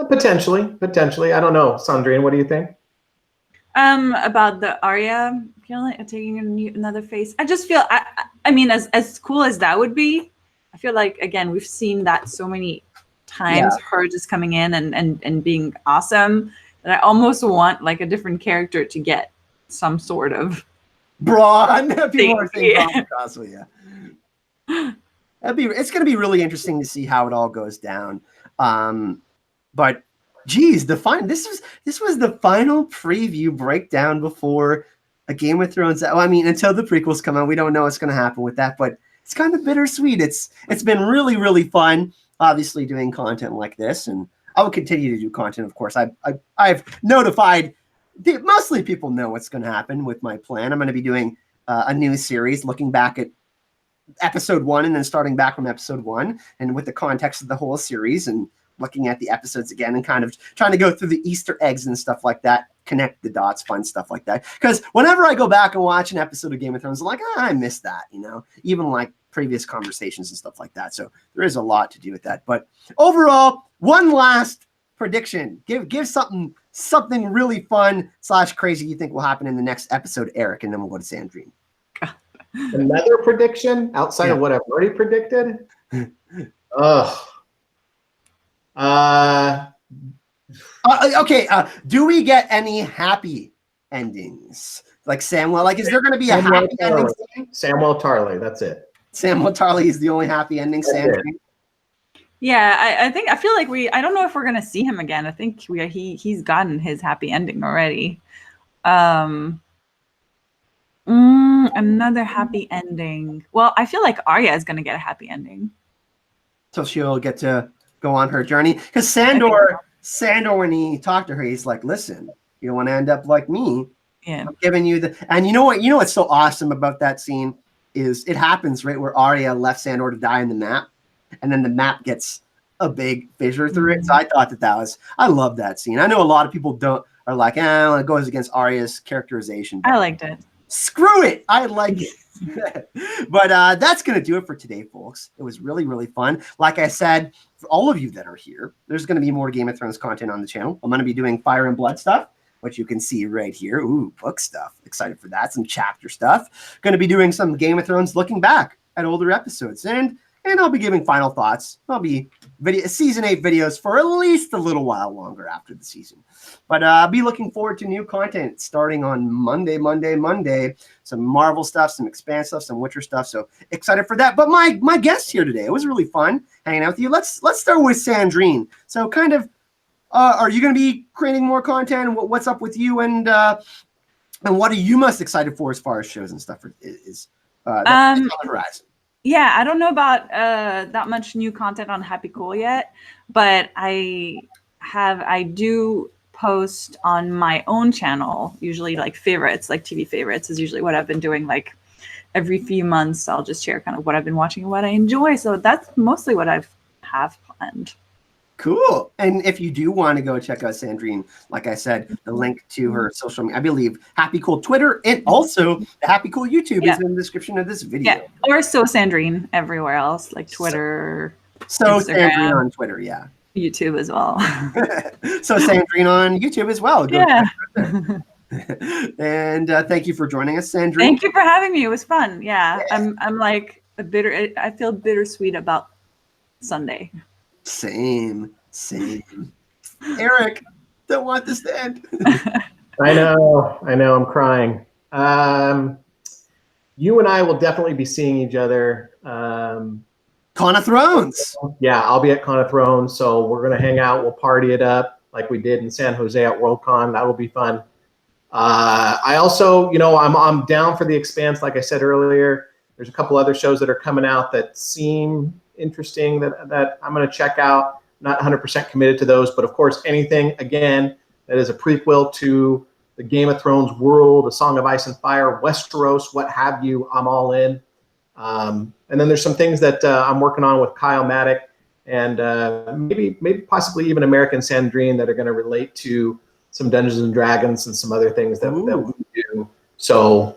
Potentially. I don't know. Sandrine, what do you think? About the Arya taking another face. I just feel, I mean, as cool as that would be, I feel like, again, we've seen that so many times, her just coming in and being awesome, that I almost want like a different character to get some sort of Braun. People are saying Braun Crossway, it's going to be really interesting to see how it all goes down. But geez, this was the final preview breakdown before a Game of Thrones. Well, I mean, until the prequels come out, we don't know what's going to happen with that, but it's kind of bittersweet. It's been really, really fun, obviously, doing content like this, and I will continue to do content, of course. I've notified, mostly people know what's going to happen with my plan. I'm going to be doing a new series looking back at episode 1 and then starting back from episode 1 and with the context of the whole series and looking at the episodes again and kind of trying to go through the Easter eggs and stuff like that, connect the dots, fun stuff like that. Because whenever I go back and watch an episode of Game of Thrones, I'm like, I missed that, even like previous conversations and stuff like that. So there is a lot to do with that. But overall, one last prediction. Give something really fun / crazy you think will happen in the next episode, Eric, and then we'll go to Sandrine. Another prediction outside of what I've already predicted? Okay. Do we get any happy endings? Like Samwell? Like, is there going to be a happy ending? Samwell Tarly. That's it. Samwell Tarly is the only happy ending. Sandrine. Yeah, I feel like I don't know if we're going to see him again. I think he's gotten his happy ending already. Another happy ending. Well, I feel like Arya is going to get a happy ending. So she'll get to go on her journey. Because Sandor, when he talked to her, he's like, listen, you don't want to end up like me. Yeah. I'm giving you and you know what's so awesome about that scene is it happens right where Arya left Sandor to die in the map, and then the map gets a big fissure through it. So I thought I love that scene. I know a lot of people are like, well, it goes against Arya's characterization. I liked it. Screw it. I like it. But that's going to do it for today, folks. It was really, really fun. Like I said, for all of you that are here, there's going to be more Game of Thrones content on the channel. I'm going to be doing Fire and Blood stuff, which you can see right here. Ooh, book stuff. Excited for that. Some chapter stuff. Going to be doing some Game of Thrones looking back at older episodes. And I'll be giving final thoughts. I'll be season 8 videos for at least a little while longer after the season. But I'll be looking forward to new content starting on Monday. Some Marvel stuff, some Expanse stuff, some Witcher stuff. So excited for that. But my guest here today, it was really fun hanging out with you. Let's start with Sandrine. So kind of, are you going to be creating more content? What's up with you? And what are you most excited for as far as shows and stuff is that's on the horizon? Yeah, I don't know about that much new content on Happy Cool yet, but I do post on my own channel, usually like favorites, like TV favorites is usually what I've been doing. Like every few months, I'll just share kind of what I've been watching and what I enjoy. So that's mostly what I have planned. Cool. And if you do want to go check out Sandrine, like I said, the link to her social media, I believe Happy Cool Twitter and also the Happy Cool YouTube is in the description of this video. Yeah, or So Sandrine everywhere else, like Twitter. So Sandrine on Twitter, yeah. YouTube as well. So Sandrine on YouTube as well. Go And thank you for joining us, Sandrine. Thank you for having me. It was fun. Yeah. I'm like I feel bittersweet about Sunday. Same. Eric, don't want this to end. I know. I'm crying. You and I will definitely be seeing each other. Con of Thrones. Yeah, I'll be at Con of Thrones, so we're gonna hang out. We'll party it up like we did in San Jose at Worldcon. That will be fun. I also, I'm down for the Expanse. Like I said earlier, there's a couple other shows that are coming out that seem interesting that I'm going to check out. Not 100% committed to those, but of course, anything, again, that is a prequel to the Game of Thrones world, A Song of Ice and Fire, Westeros, what have you, I'm all in. And then there's some things that I'm working on with Kyle Maddock and maybe possibly even American Sandrine that are going to relate to some Dungeons and Dragons and some other things that we do. So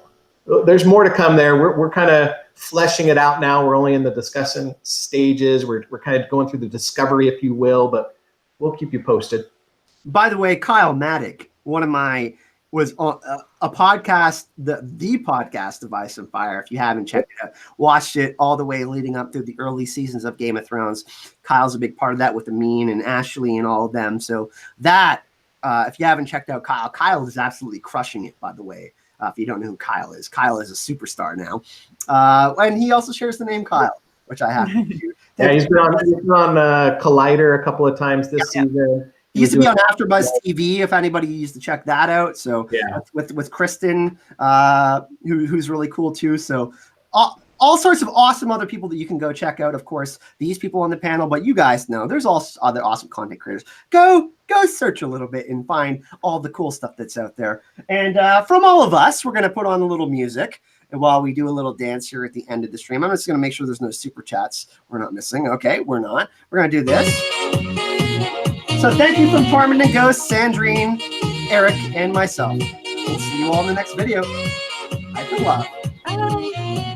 there's more to come there. We're kind of fleshing it out now. We're only in the discussing stages. We're kind of going through the discovery, if you will, but we'll keep you posted. By the way, Kyle Maddock, was on a podcast, the podcast of Ice and Fire. If you haven't checked it out, watched it all the way leading up through the early seasons of Game of Thrones. Kyle's a big part of that with Amin and Ashley and all of them. So that, if you haven't checked out Kyle is absolutely crushing it, by the way. If you don't know who Kyle is a superstar now. And he also shares the name Kyle, which I have to do. Yeah, he's been on Collider a couple of times this season. He used to be on AfterBuzz TV, if anybody used to check that out. So with Kristen, who's really cool too. So all sorts of awesome other people that you can go check out. Of course, these people on the panel, but you guys know there's also other awesome content creators. Go search a little bit and find all the cool stuff that's out there. And from all of us, we're going to put on a little music. And while we do a little dance here at the end of the stream, I'm just going to make sure there's no super chats we're not missing. Okay, we're not. We're going to do this. So thank you from Farming and Ghost, Sandrine, Eric, and myself. We'll see you all in the next video. Bye for love. Bye.